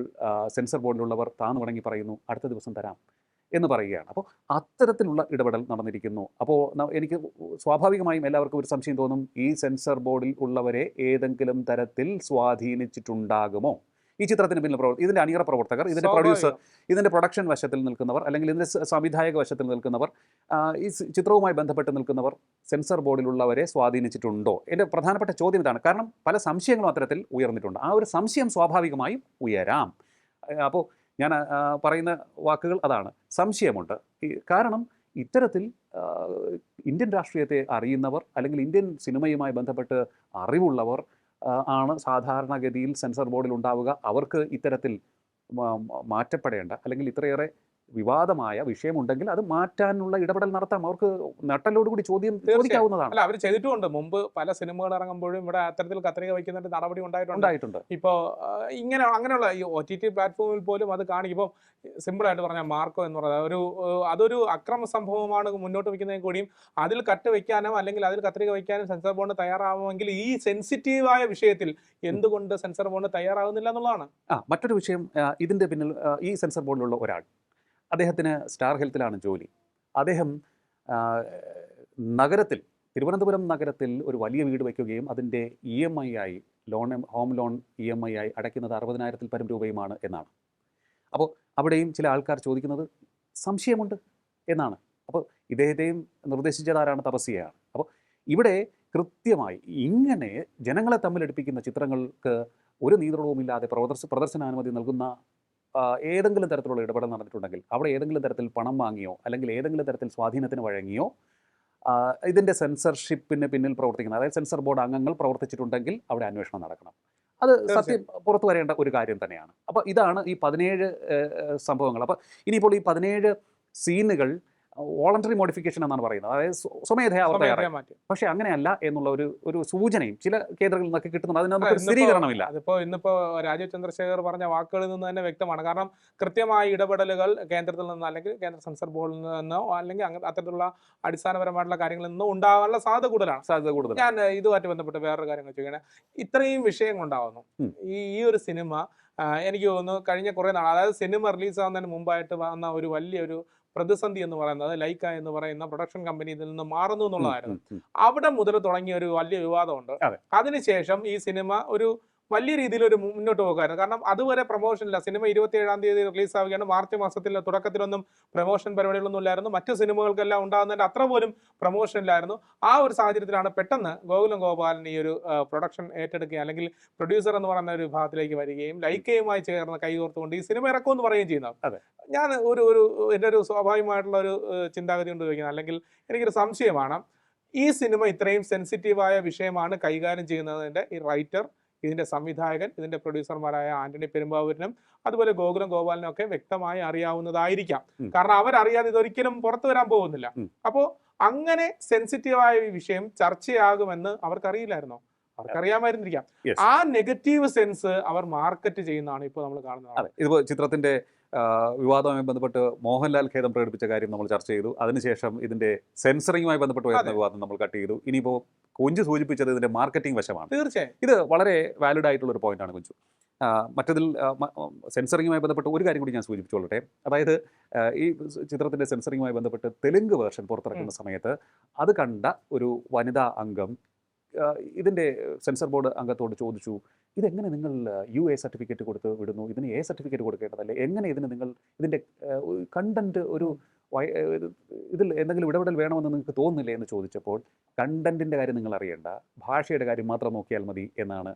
സെൻസർ ബോർഡിലുള്ളവർ താന്നു വണങ്ങി പറയുന്നു, അടുത്ത ദിവസം തരാം എന്ന് പറയുകയാണ്. അപ്പോൾ അത്തരത്തിലുള്ള ഇടപെടൽ നടന്നിരിക്കുന്നു. അപ്പോൾ എനിക്ക് സ്വാഭാവികമായും എല്ലാവർക്കും ഒരു സംശയം തോന്നും, ഈ സെൻസർ ബോർഡിൽ ഉള്ളവരെ ഏതെങ്കിലും തരത്തിൽ സ്വാധീനിച്ചിട്ടുണ്ടാകുമോ? ഈ ചിത്രത്തിന് പിന്നിൽ ഇതിൻ്റെ അണിയറ പ്രവർത്തകർ, ഇതിൻ്റെ പ്രൊഡ്യൂസർ, ഇതിൻ്റെ പ്രൊഡക്ഷൻ വശത്തിൽ നിൽക്കുന്നവർ, അല്ലെങ്കിൽ ഇതിൻ്റെ സംവിധായക വശത്തിൽ നിൽക്കുന്നവർ, ഈ ചിത്രവുമായി ബന്ധപ്പെട്ട് നിൽക്കുന്നവർ സെൻസർ ബോർഡിലുള്ളവരെ സ്വാധീനിച്ചിട്ടുണ്ടോ? എൻ്റെ പ്രധാനപ്പെട്ട ചോദ്യം ഇതാണ്. കാരണം പല സംശയങ്ങളും അത്തരത്തിൽ ഉയർന്നിട്ടുണ്ട്. ആ ഒരു സംശയം സ്വാഭാവികമായും ഉയരാം. അപ്പോൾ ഞാൻ പറയുന്ന വാക്കുകൾ അതാണ്, സംശയമുണ്ട്. കാരണം ഇത്തരത്തിൽ ഇന്ത്യൻ രാഷ്ട്രീയത്തെ അറിയുന്നവർ അല്ലെങ്കിൽ ഇന്ത്യൻ സിനിമയുമായി ബന്ധപ്പെട്ട് അറിവുള്ളവർ ആണ് സാധാരണഗതിയിൽ സെൻസർ ബോർഡിൽ ഉണ്ടാവുക. അവർക്ക് ഇത്തരത്തിൽ മാറ്റപ്പെടേണ്ട അല്ലെങ്കിൽ ഇത്രയേറെ വിവാദമായ വിഷയമുണ്ടെങ്കിൽ അത് മാറ്റാനുള്ള ഇടപെടൽ നടത്താം. അവർക്ക് നട്ടലോടുകൂടി ചോദിക്കാവുന്നതാണ്. അല്ല, അവർ ചെയ്തിട്ടുമുണ്ട്. മുമ്പ് പല സിനിമകൾ ഇറങ്ങുമ്പോഴും ഇവിടെ അത്തരത്തിൽ കത്രിക വയ്ക്കുന്നതിന്റെ നടപടി ഉണ്ടായിട്ടുണ്ട്. ഇപ്പോൾ അങ്ങനെയുള്ള ഈ OTT പ്ലാറ്റ്ഫോമിൽ പോലും അത് കാണിക്കും. ഇപ്പോൾ സിമ്പിളായിട്ട് പറഞ്ഞാൽ മാർക്കോ എന്ന് പറയുന്നത് അതൊരു അക്രമ സംഭവമാണ് മുന്നോട്ട് വയ്ക്കുന്നതിൽ കൂടിയും അതിൽ കട്ട് വയ്ക്കാനോ അല്ലെങ്കിൽ അതിൽ കത്രിക വയ്ക്കാനും സെൻസർ ബോർഡ് തയ്യാറാവുമെങ്കിൽ ഈ സെൻസിറ്റീവായ വിഷയത്തിൽ എന്തുകൊണ്ട് സെൻസർ ബോർഡ് തയ്യാറാവുന്നില്ല എന്നുള്ളതാണ് മറ്റൊരു വിഷയം. ഇതിൻ്റെ പിന്നിൽ ഈ സെൻസർ ബോർഡിലുള്ള ഒരാൾ, അദ്ദേഹത്തിന് സ്റ്റാർ ഹെൽത്തിലാണ് ജോലി. അദ്ദേഹം തിരുവനന്തപുരം നഗരത്തിൽ ഒരു വലിയ വീട് വയ്ക്കുകയും അതിൻ്റെ EMI ആയി ഹോം ലോൺ EMI ആയി അടയ്ക്കുന്നത് 60,000-ൽ പരം രൂപയുമാണ് എന്നാണ്. അപ്പോൾ അവിടെയും ചില ആൾക്കാർ ചോദിക്കുന്നത് സംശയമുണ്ട് എന്നാണ്. അപ്പോൾ ഇദ്ദേഹത്തെയും നിർദ്ദേശിച്ചതാരാണ്? തപസ്യയാണ്. അപ്പോൾ ഇവിടെ കൃത്യമായി ഇങ്ങനെ ജനങ്ങളെ തമ്മിലടുപ്പിക്കുന്ന ചിത്രങ്ങൾക്ക് ഒരു നിയന്ത്രണവുമില്ലാതെ പ്രദർശനാനുമതി നൽകുന്ന ഏതെങ്കിലും തരത്തിലുള്ള ഇടപെടൽ നടന്നിട്ടുണ്ടെങ്കിൽ അവിടെ ഏതെങ്കിലും തരത്തിൽ പണം വാങ്ങിയോ അല്ലെങ്കിൽ ഏതെങ്കിലും തരത്തിൽ സ്വാധീനത്തിന് വഴങ്ങിയോ ഇതിൻ്റെ സെൻസർഷിപ്പിന് പിന്നിൽ പ്രവർത്തിക്കുന്ന, അതായത് സെൻസർ ബോർഡ് അംഗങ്ങൾ പ്രവർത്തിച്ചിട്ടുണ്ടെങ്കിൽ അവിടെ അന്വേഷണം നടക്കണം. അത് സത്യം പുറത്തു വരേണ്ട ഒരു കാര്യം തന്നെയാണ്. അപ്പോൾ ഇതാണ് ഈ 17 സംഭവങ്ങൾ. അപ്പോൾ ഇനിയിപ്പോൾ ഈ 17 സീനുകൾ വോളണ്ടറി മോഡിഫിക്കേഷൻ എന്നാണ് പറയുന്നത്, അതായത് സ്വമേധയാ അവർ തയ്യാറാക്കി. പക്ഷേ അങ്ങനെയല്ല എന്നുള്ള ഒരു സൂചനയും ചില കേന്ദ്രങ്ങളിൽ നിന്നൊക്കെ കിട്ടുന്നുണ്ട്. അതിന് നമുക്ക് സ്ഥിരീകരണമില്ല. ഇന്നിപ്പോൾ രാജീവ് ചന്ദ്രശേഖർ പറഞ്ഞ വാക്കുകളിൽ നിന്ന് തന്നെ വ്യക്തമാണ്. കാരണം കൃത്യമായ ഇടപെടലുകൾ കേന്ദ്രത്തിൽ നിന്ന് അല്ലെങ്കിൽ കേന്ദ്ര സെൻസർ ബോർഡിൽ നിന്നോ അല്ലെങ്കിൽ അത്തരത്തിലുള്ള അടിസ്ഥാനപരമായിട്ടുള്ള കാര്യങ്ങളിൽ നിന്നോ ഉണ്ടാകാനുള്ള സാധ്യത കൂടുതലാണ്. ഞാൻ ഇതുമായിട്ട് ബന്ധപ്പെട്ട് വേറൊരു കാര്യങ്ങൾ ചോദിക്കണേ. ഇത്രയും വിഷയങ്ങൾ ഉണ്ടാവുന്നു. ഈ ഒരു സിനിമ എനിക്ക് തോന്നുന്നു കഴിഞ്ഞ കുറേ നാൾ, അതായത് സിനിമ റിലീസാവുന്നതിന് മുമ്പായിട്ട് വന്ന ഒരു വലിയൊരു പ്രതിസന്ധി എന്ന് പറയുന്നത് ലൈക്ക എന്ന് പറയുന്ന പ്രൊഡക്ഷൻ കമ്പനി ഇതിൽ നിന്ന് മാറുന്നു എന്നുള്ളതായിരുന്നു. അവിടെ മുതൽ തുടങ്ങിയ ഒരു വലിയ വിവാദമുണ്ട്. അതിനുശേഷം ഈ സിനിമ ഒരു വലിയ രീതിയിൽ ഒരു മുന്നോട്ട് പോകുമായിരുന്നു. കാരണം അതുവരെ പ്രൊമോഷനില്ല. സിനിമ 27-ാം തീയതി റിലീസ് ആവുകയാണ്. മാർച്ച് മാസത്തിൽ തുടക്കത്തിലൊന്നും പ്രൊമോഷൻ പരിപാടികളൊന്നും ഇല്ലായിരുന്നു. മറ്റു സിനിമകൾക്കെല്ലാം ഉണ്ടാകുന്നതിന്റെ അത്ര പോലും പ്രൊമോഷൻ ഇല്ലായിരുന്നു. ആ ഒരു സാഹചര്യത്തിലാണ് പെട്ടെന്ന് ഗോകുലം ഗോപാലൻ ഈ ഒരു പ്രൊഡക്ഷൻ ഏറ്റെടുക്കുകയും അല്ലെങ്കിൽ പ്രൊഡ്യൂസർ എന്ന് പറയുന്ന ഒരു വിഭാഗത്തിലേക്ക് വരികയും ലൈക്കയുമായി ചേർന്ന് കൈകോർത്തുകൊണ്ട് ഈ സിനിമ ഇറക്കുമെന്ന് പറയുകയും ചെയ്യുന്നത്. ഞാൻ എൻ്റെ ഒരു സ്വാഭാവികമായിട്ടുള്ള ഒരു ചിന്താഗതി കൊണ്ട് ചോദിക്കുന്നത്, അല്ലെങ്കിൽ എനിക്കൊരു സംശയമാണ്, ഈ സിനിമ ഇത്രയും സെൻസിറ്റീവായ വിഷയമാണ് കൈകാര്യം ചെയ്യുന്നതിൻ്റെ ഈ റൈറ്റർ, ഇതിന്റെ സംവിധായകൻ, ഇതിന്റെ പ്രൊഡ്യൂസർമാരായ ആന്റണി പെരുമ്പാവൂരിനും അതുപോലെ ഗോകുലം ഗോപാലിനും ഒക്കെ വ്യക്തമായി അറിയാവുന്നതായിരിക്കാം. കാരണം അവരറിയാതെ ഇതൊരിക്കലും പുറത്തു വരാൻ പോകുന്നില്ല. അപ്പോൾ അങ്ങനെ സെൻസിറ്റീവായ ഈ വിഷയം ചർച്ചയാകുമെന്ന് അവർക്കറിയില്ലായിരുന്നോ? അവർക്കറിയാമായിരുന്നിരിക്കാം. ആ നെഗറ്റീവ് സെൻസ് അവർ മാർക്കറ്റ് ചെയ്യുന്നതാണ് ഇപ്പോൾ നമ്മൾ കാണുന്നത്. ഇതിപ്പോ ചിത്രത്തിന്റെ വിവാദവുമായി ബന്ധപ്പെട്ട് മോഹൻലാൽ ഖേദം പ്രകടിപ്പിച്ച കാര്യം നമ്മൾ ചർച്ച ചെയ്തു. അതിനുശേഷം ഇതിന്റെ സെൻസറിങ്ങുമായി ബന്ധപ്പെട്ട് വരുന്ന വിവാദം നമ്മൾ കട്ട് ചെയ്തു. ഇനിയിപ്പോ കുഞ്ചു സൂചിപ്പിച്ചത് ഇതിന്റെ മാർക്കറ്റിംഗ് വശമാണ്. തീർച്ചയായും ഇത് വളരെ വാലിഡ് ആയിട്ടുള്ള ഒരു പോയിന്റാണ് കുഞ്ചു. മറ്റതിൽ സെൻസറിങ്ങുമായി ബന്ധപ്പെട്ട് ഒരു കാര്യം കൂടി ഞാൻ സൂചിപ്പിച്ചോളട്ടെ. അതായത് ഈ ചിത്രത്തിന്റെ സെൻസറിങ്ങുമായി ബന്ധപ്പെട്ട് തെലുങ്ക് വേർഷൻ പുറത്തിറക്കുന്ന സമയത്ത് അത് കണ്ട ഒരു വനിതാ അംഗം ഇതിൻ്റെ സെൻസർ ബോർഡ് അംഗത്തോട് ചോദിച്ചു, ഇതെങ്ങനെ നിങ്ങൾ UA സർട്ടിഫിക്കറ്റ് കൊടുത്ത് വിടുന്നു, ഇതിന് A സർട്ടിഫിക്കറ്റ് കൊടുക്കേണ്ടതല്ലേ, എങ്ങനെ ഇതിന് നിങ്ങൾ ഇതിൻ്റെ കണ്ടന്റ് ഒരു ഇതിൽ എന്തെങ്കിലും ഇടപെടൽ വേണമെന്ന് നിങ്ങൾക്ക് തോന്നുന്നില്ലേ എന്ന് ചോദിച്ചപ്പോൾ, കണ്ടന്റിൻ്റെ കാര്യം നിങ്ങൾ അറിയേണ്ട, ഭാഷയുടെ കാര്യം മാത്രം നോക്കിയാൽ മതി എന്നാണ്.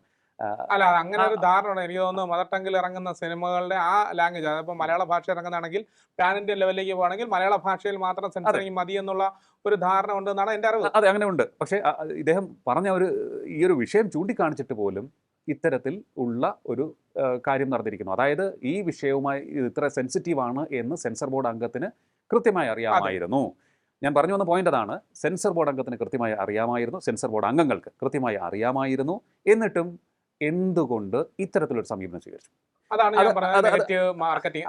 അല്ല, അങ്ങനെ ഒരു ധാരണ എനിക്ക് തോന്നുന്നു. മദർ ടങ്ങിൽ ഇറങ്ങുന്ന സിനിമകളുടെ ആ ലാംഗ്വേജ്, അതിപ്പോൾ മലയാള ഭാഷ ഇറങ്ങുന്നതാണെങ്കിൽ പാൻ ഇന്ത്യൻ ലെവലിലേക്ക് പോകണമെങ്കിൽ മലയാള ഭാഷയിൽ മാത്രം സെൻസറിങ് മതി എന്നുള്ള ഒരു ധാരണ ഉണ്ടെന്നാണ് എൻ്റെ അറിവ്. അതെ, അങ്ങനെ ഉണ്ട്. പക്ഷേ ഇദ്ദേഹം പറഞ്ഞ ഈ ഒരു വിഷയം ചൂണ്ടിക്കാണിച്ചിട്ട് പോലും ഇത്തരത്തിൽ ഉള്ള ഒരു കാര്യം നടന്നിരിക്കുന്നു. അതായത് ഈ വിഷയവുമായി ഇത്ര സെൻസിറ്റീവാണ് എന്ന് സെൻസർ ബോർഡ് അംഗത്തിന് കൃത്യമായി അറിയാമായിരുന്നു. ഞാൻ പറഞ്ഞു വന്ന പോയിന്റ് അതാണ്. സെൻസർ ബോർഡ് അംഗത്തിന് കൃത്യമായി അറിയാമായിരുന്നു, സെൻസർ ബോർഡ് അംഗങ്ങൾക്ക് കൃത്യമായി അറിയാമായിരുന്നു. എന്നിട്ടും എന്തുകൊണ്ട് ഇത്തരത്തിലൊരു സമീപനം സ്വീകരിച്ചു? അതാണ് ഞാൻ പറഞ്ഞത്, നെഗറ്റീവ് മാർക്കറ്റിംഗ്.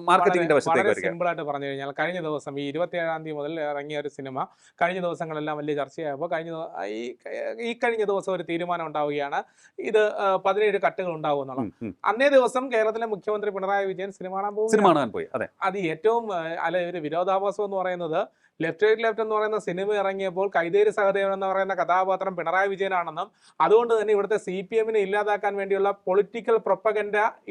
മാർക്കറ്റിംഗിന്റെ വശത്തേക്ക് സിമ്പിൾ ആയിട്ട് പറഞ്ഞു കഴിഞ്ഞാൽ, കഴിഞ്ഞ ദിവസം ഈ 27-ാം തീയതി മുതൽ ഇറങ്ങിയ ഒരു സിനിമ കഴിഞ്ഞ ദിവസങ്ങളെല്ലാം വലിയ ചർച്ചയായപ്പോൾ കഴിഞ്ഞ ദിവസം ഒരു തീരുമാനം ഉണ്ടാവുകയാണ്, ഇത് 17 കട്ടുകൾ ഉണ്ടാവും എന്നുള്ളത്. അന്നേ ദിവസം കേരളത്തിലെ മുഖ്യമന്ത്രി പിണറായി വിജയൻ സിനിമ കാണാൻ പോയി. അത് ഏറ്റവും ഒരു വിരോധാഭാസം എന്ന് പറയുന്നത്, ലെഫ്റ്റ് എന്ന് പറയുന്ന സിനിമ ഇറങ്ങിയപ്പോൾ കൈതേരി സഹദേവൻ എന്ന് പറയുന്ന കഥാപാത്രം പിണറായി വിജയനാണെന്നും അതുകൊണ്ട് തന്നെ ഇവിടുത്തെ CPM-നെ ഇല്ലാതാക്കാൻ വേണ്ടിയുള്ള പൊളിറ്റിക്കൽ പ്രൊപ്പഗൻഡ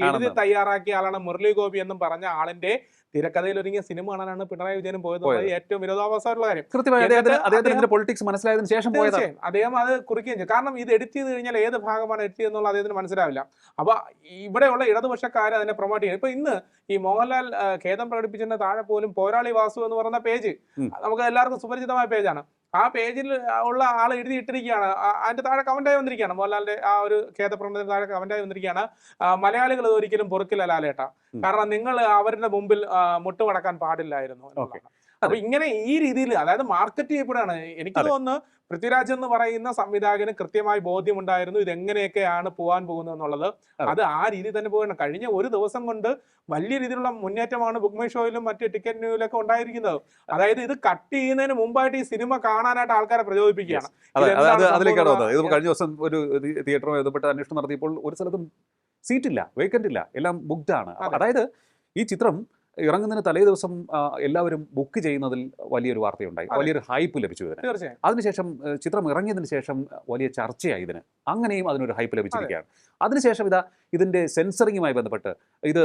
എഴുതി തയ്യാറാക്കിയ ആളാണ് മുരളി ഗോപി എന്നും പറഞ്ഞ ആളിന്റെ തിരക്കഥയിൽ ഒരുങ്ങിയ സിനിമ കാണാനാണ് പിണറായി വിജയനും പോയത്. ഏറ്റവും വിരോധാഭാസമായിട്ടുള്ള കാര്യം. പൊളിറ്റിക്സ് മനസ്സിലായതിനു ശേഷം അദ്ദേഹം അത് കുറിക്കുകയും ചെയ്യും. കാരണം ഇത് എഡിറ്റ് ചെയ്ത് കഴിഞ്ഞാൽ ഏത് ഭാഗമാണ് എഡിറ്റ് ചെയ്യുന്നുള്ള അദ്ദേഹത്തിന് മനസ്സിലാവില്ല. അപ്പൊ ഇവിടെയുള്ള ഇടതുപക്ഷക്കാർ അതിനെ പ്രൊമോട്ട് ചെയ്യും. ഇപ്പൊ ഇന്ന് ഈ മോഹൻലാൽ ഖേദം പ്രകടിപ്പിച്ചതിന്റെ താഴെ പോലും പോരാളി വാസു എന്ന് പറയുന്ന പേജ്, നമുക്ക് എല്ലാവർക്കും സുപരിചിതമായ പേജാണ്. ആ പേജിൽ ഉള്ള ആൾ എഴുതിയിട്ടിരിക്കുകയാണ്, അതിന്റെ താഴെ കമന്റായി വന്നിരിക്കുകയാണ്, മോഹൻലാലിന്റെ ആ ഒരു ഖേദപ്രകടനത്തിന് താഴെ കമന്റായി വന്നിരിക്കുകയാണ്, മലയാളികൾ ഒരിക്കലും പൊറുക്കില്ല ലാലേട്ട, കാരണം നിങ്ങൾ അവരുടെ മുമ്പിൽ മുട്ടുമടക്കാൻ പാടില്ലായിരുന്നു. അപ്പൊ ഇങ്ങനെ ഈ രീതിയിൽ അതായത് മാർക്കറ്റ് ചെയ്യപ്പെടുകയാണ്. എനിക്ക് തോന്നുന്നു പൃഥ്വിരാജ് എന്ന് പറയുന്ന സംവിധായകന് കൃത്യമായി ബോധ്യമുണ്ടായിരുന്നു ഇതെങ്ങനെയൊക്കെയാണ് പോകാൻ പോകുന്നത് എന്നുള്ളത്. അത് ആ രീതിയിൽ തന്നെ പോകണം. കഴിഞ്ഞ ഒരു ദിവസം കൊണ്ട് വലിയ രീതിയിലുള്ള മുന്നേറ്റമാണ് ബുക്ക് മൈ ഷോയിലും മറ്റ് ടിക്കറ്റ് ന്യൂയിലൊക്കെ ഉണ്ടായിരിക്കുന്നത്. അതായത് ഇത് കട്ട് ചെയ്യുന്നതിന് മുമ്പായിട്ട് ഈ സിനിമ കാണാനായിട്ട് ആൾക്കാരെ പ്രചോദിപ്പിക്കുകയാണ്. കഴിഞ്ഞ ദിവസം ഒരു തിയേറ്ററുമായി ബന്ധപ്പെട്ട് അന്വേഷണം നടത്തിയപ്പോൾ ഒരു സ്ഥലത്തും സീറ്റില്ല, വേക്കന്റ് ഇല്ല, എല്ലാം ബുക്ക്ഡ് ആണ്. അതായത് ഈ ചിത്രം ഇറങ്ങുന്നതിന് തലേ ദിവസം എല്ലാവരും ബുക്ക് ചെയ്യുന്നതിൽ വലിയൊരു വാർത്തയുണ്ടായി, വലിയൊരു ഹൈപ്പ് ലഭിച്ചു ഇതിന്. അതിനുശേഷം ചിത്രം ഇറങ്ങിയതിന് ശേഷം വലിയ ചർച്ചയായി ഇതിന്, അങ്ങനെയും അതിനൊരു ഹൈപ്പ് ലഭിച്ചിരിക്കുകയാണ്. അതിനുശേഷം ഇതിന്റെ സെൻസറിങ്ങുമായി ബന്ധപ്പെട്ട് ഇത്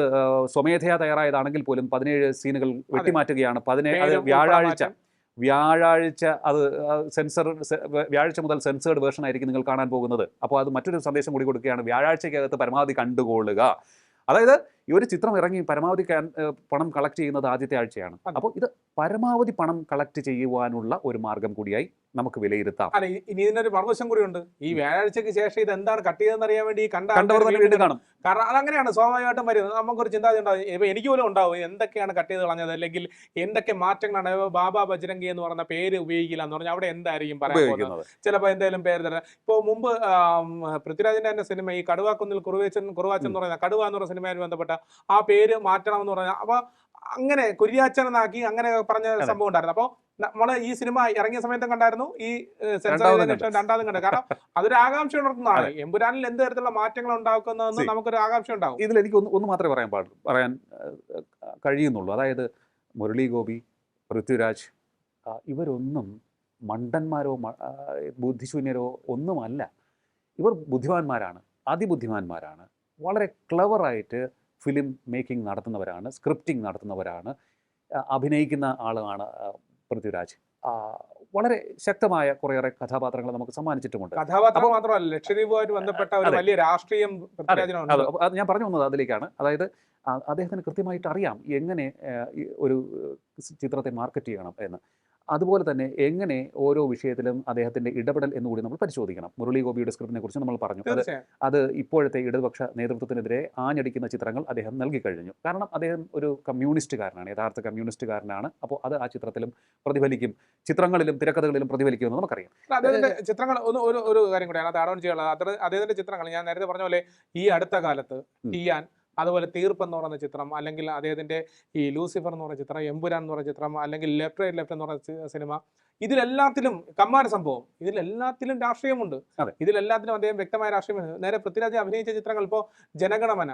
സ്വമേധയാ തയ്യാറായതാണെങ്കിൽ പോലും 17 സീനുകൾ വെട്ടിമാറ്റുകയാണ്. വ്യാഴാഴ്ച അത് വ്യാഴാഴ്ച മുതൽ സെൻസേർഡ് വേർഷൻ ആയിരിക്കും നിങ്ങൾ കാണാൻ പോകുന്നത്. അപ്പോൾ അത് മറ്റൊരു സന്ദേശം കൂടി കൊടുക്കുകയാണ്, വ്യാഴാഴ്ചക്കകത്ത് പരമാവധി കണ്ടുകൊള്ളുക. അതായത് ഈ ഒരു ചിത്രം ഇറങ്ങി പരമാവധി പണം കളക്ട് ചെയ്യുന്നത് ആദ്യത്തെ ആഴ്ചയാണ്. അപ്പോൾ ഇത് പരമാവധി പണം കളക്ട് ചെയ്യുവാനുള്ള ഒരു മാർഗം കൂടിയായി നമുക്ക് വിലയിരുത്താം. അല്ല, ഇനി ഇതിനൊരു മറുവശം കൂടി ഉണ്ട്. ഈ വ്യാഴാഴ്ചക്ക് ശേഷം ഇത് എന്താണ് കട്ട് ചെയ്തെന്ന് അറിയാൻ വേണ്ടി കണ്ടവർ വീണ്ടും കാണും. കാരണം അതങ്ങനെയാണ് സ്വാഭാവികമായിട്ടും വരുന്നത്. നമുക്കൊരു ചിന്താഗതി ഉണ്ടാവും, ഇപ്പൊ എനിക്ക് പോലും ഉണ്ടാവും എന്തൊക്കെയാണ് കട്ട് ചെയ്ത് കളഞ്ഞത്, അല്ലെങ്കിൽ എന്തൊക്കെ മാറ്റങ്ങളാണ്. ബാബ ബജ്രംഗി എന്ന് പറയുന്ന പേര് ഉപയോഗിക്കില്ല എന്ന് പറഞ്ഞാൽ അവിടെ എന്തായിരിക്കും പറയാൻ പോകുന്നത്, ചിലപ്പോൾ എന്തെങ്കിലും പേര് തരാം. ഇപ്പോൾ മുമ്പ് പൃഥ്വിരാജിന്റെ തന്നെ സിനിമ ഈ കടുവാക്കുന്നിൽ കുറുവാച്ചൻ എന്ന് പറയുന്ന കടുവ എന്ന് പറയുന്ന സിനിമയുമായി ബന്ധപ്പെട്ട ആ പേര് മാറ്റണം എന്ന് പറഞ്ഞാൽ, അപ്പൊ അങ്ങനെ കുര്യാച്ചൻ എന്നാക്കി അങ്ങനെ പറഞ്ഞ സംഭവം ഉണ്ടായിരുന്നു. അപ്പോൾ നമ്മള് ഈ സിനിമ ഇറങ്ങിയ സമയത്തും കണ്ടായിരുന്നു, ഈ രണ്ടാമതും കണ്ടു. കാരണം അതൊരു ആകാംക്ഷ ഉണർത്തുന്നതാണ്. എമ്പുരാനിൽ എന്ത് തരത്തിലുള്ള മാറ്റങ്ങൾ ഉണ്ടാക്കുന്നതെന്ന് നമുക്കൊരു ആകാംക്ഷ ഉണ്ടാവും. ഇതിൽ എനിക്ക് ഒന്ന് മാത്രമേ പറയാൻ കഴിയുന്നുള്ളൂ. അതായത് മുരളി ഗോപി, പൃഥ്വിരാജ് ഇവരൊന്നും മണ്ടന്മാരോ ബുദ്ധിശൂന്യരോ ഒന്നുമല്ല. ഇവർ ബുദ്ധിമാന്മാരാണ്. അതിബുദ്ധിമാന്മാരാണ്, വളരെ ക്ലവറായിട്ട് ഫിലിം മേക്കിംഗ് നടത്തുന്നവരാണ്, സ്ക്രിപ്റ്റിംഗ് നടത്തുന്നവരാണ്, അഭിനയിക്കുന്ന ആളാണ് പൃഥ്വിരാജ്. വളരെ ശക്തമായ കുറേയേറെ കഥാപാത്രങ്ങൾ നമുക്ക് സമ്മാനിച്ചിട്ടുമുണ്ട്. കഥാപാത്രം മാത്രമല്ല, ലക്ഷദ്വീപുമായിട്ട് ബന്ധപ്പെട്ട ഒരു വലിയ രാഷ്ട്രീയം പൃഥ്വിരാജിനുണ്ട്. അത് ഞാൻ പറഞ്ഞു വന്നത് അതിലേക്കാണ്. അതായത് അദ്ദേഹത്തിന് കൃത്യമായിട്ട് അറിയാം എങ്ങനെ ഒരു ചിത്രത്തെ മാർക്കറ്റ് ചെയ്യണം എന്ന്. അതുപോലെ തന്നെ എങ്ങനെ ഓരോ വിഷയത്തിലും അദ്ദേഹത്തിൻ്റെ ഇടപെടൽ എന്നുകൂടി നമ്മൾ പരിശോധിക്കണം. മുരളി ഗോപിയുടെ സ്ക്രിപ്റ്റിനെ കുറിച്ച് നമ്മൾ പറഞ്ഞു. അത് ഇപ്പോഴത്തെ ഇടതുപക്ഷ നേതൃത്വത്തിനെതിരെ ആഞ്ഞടിക്കുന്ന ചിത്രങ്ങൾ അദ്ദേഹം നൽകി കഴിഞ്ഞു. കാരണം അദ്ദേഹം ഒരു കമ്മ്യൂണിസ്റ്റുകാരനാണ്, യഥാർത്ഥ കമ്മ്യൂണിസ്റ്റുകാരനാണ്. അപ്പോൾ അത് ആ ചിത്രത്തിലും പ്രതിഫലിക്കും, ചിത്രങ്ങളിലും തിരക്കഥകളിലും പ്രതിഫലിക്കുമെന്ന് നമുക്കറിയാം. അദ്ദേഹത്തിന്റെ ചിത്രങ്ങൾ ഒരു കാര്യം കൂടിയാണ് അത് ആഡ് ഓൺ ചെയ്യാനുള്ളത്. അദ്ദേഹത്തിന്റെ ചിത്രങ്ങൾ ഞാൻ നേരത്തെ പറഞ്ഞ പോലെ ഈ അടുത്ത കാലത്ത് ടിയാൻ, അതുപോലെ തീർപ്പ് എന്ന് പറയുന്ന ചിത്രം, അല്ലെങ്കിൽ അദ്ദേഹത്തിന്റെ ഈ ലൂസിഫർ എന്ന് പറയുന്ന ചിത്രം, എമ്പുരാൻ എന്ന് പറയുന്ന ചിത്രം, അല്ലെങ്കിൽ ലെഫ്റ്റ് റൈറ്റ് ലെഫ്റ്റ് എന്ന് പറയുന്ന സിനിമ, ഇതിലെല്ലാത്തിലും കമ്മാര സംഭവം, ഇതിലെല്ലാത്തിലും രാഷ്ട്രീയമുണ്ട്. ഇതിലെല്ലാത്തിലും അദ്ദേഹം വ്യക്തമായ രാഷ്ട്രീയമുണ്ട്. നേരെ പൃഥ്വിരാജ് അഭിനയിച്ച ചിത്രങ്ങൾ, ഇപ്പോൾ ജനഗണമന,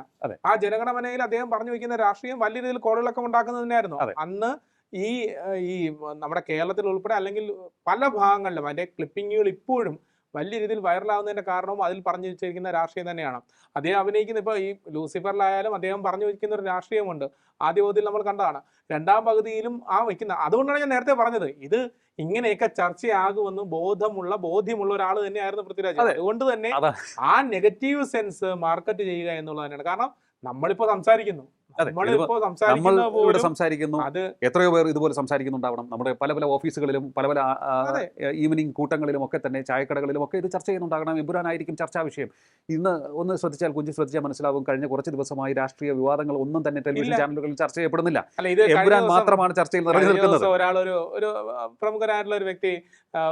ആ ജനഗണമനയിൽ അദ്ദേഹം പറഞ്ഞു വയ്ക്കുന്ന രാഷ്ട്രീയം വലിയ രീതിയിൽ കോളിളക്കം ഉണ്ടാക്കുന്നതിനായിരുന്നു. അന്ന് ഈ നമ്മുടെ കേരളത്തിൽ ഉൾപ്പെടെ അല്ലെങ്കിൽ പല ഭാഗങ്ങളിലും അതിന്റെ ക്ലിപ്പിങ്ങുകൾ ഇപ്പോഴും വലിയ രീതിയിൽ വൈറലാവുന്നതിന്റെ കാരണവും അതിൽ പറഞ്ഞു വെച്ചിരിക്കുന്ന രാഷ്ട്രീയം തന്നെയാണ്. അദ്ദേഹം അഭിനയിക്കുന്ന ഇപ്പോൾ ഈ ലൂസിഫറിലായാലും അദ്ദേഹം പറഞ്ഞു വെക്കുന്ന ഒരു രാഷ്ട്രീയമുണ്ട്. ആദ്യ പകുതിയിൽ നമ്മൾ കണ്ടതാണ്. രണ്ടാം പകുതിയിലും വയ്ക്കുന്ന, അതുകൊണ്ടാണ് ഞാൻ നേരത്തെ പറഞ്ഞത് ഇത് ഇങ്ങനെയൊക്കെ ചർച്ചയാകുമെന്ന് ബോധ്യമുള്ള ഒരാൾ തന്നെയായിരുന്നു പൃഥ്വിരാജ്. അതുകൊണ്ട് തന്നെ ആ നെഗറ്റീവ് സെൻസ് മാർക്കറ്റ് ചെയ്യുക എന്നുള്ളത് തന്നെയാണ്. കാരണം നമ്മളിപ്പോ സംസാരിക്കുന്നു, സംസാരിക്കുന്നു, എത്രയോ പേർ ഇതുപോലെ സംസാരിക്കുന്നുണ്ടാവണം. നമ്മുടെ പല പല ഓഫീസുകളിലും പല പല ഈവനിങ് കൂട്ടങ്ങളിലും ഒക്കെ തന്നെ, ചായക്കടകളിലും ഒക്കെ ഇത് ചർച്ച ചെയ്യുന്നുണ്ടാകണം. എമ്പുരാനായിരിക്കും ചർച്ചാ വിഷയം. ഇന്ന് ഒന്ന് ശ്രദ്ധിച്ചാൽ മനസ്സിലാവും, കഴിഞ്ഞ കുറച്ച് ദിവസമായി രാഷ്ട്രീയ വിവാദങ്ങൾ ഒന്നും തന്നെ ടെലിവിഷൻ ചാനലുകളിൽ ചർച്ച ചെയ്യപ്പെടുന്നില്ല. എമ്പുരാൻ മാത്രമാണ് ചർച്ചയിൽ നിറഞ്ഞു നിൽക്കുന്നത്. ഒരു പ്രമുഖനായിട്ടുള്ള ഒരു വ്യക്തി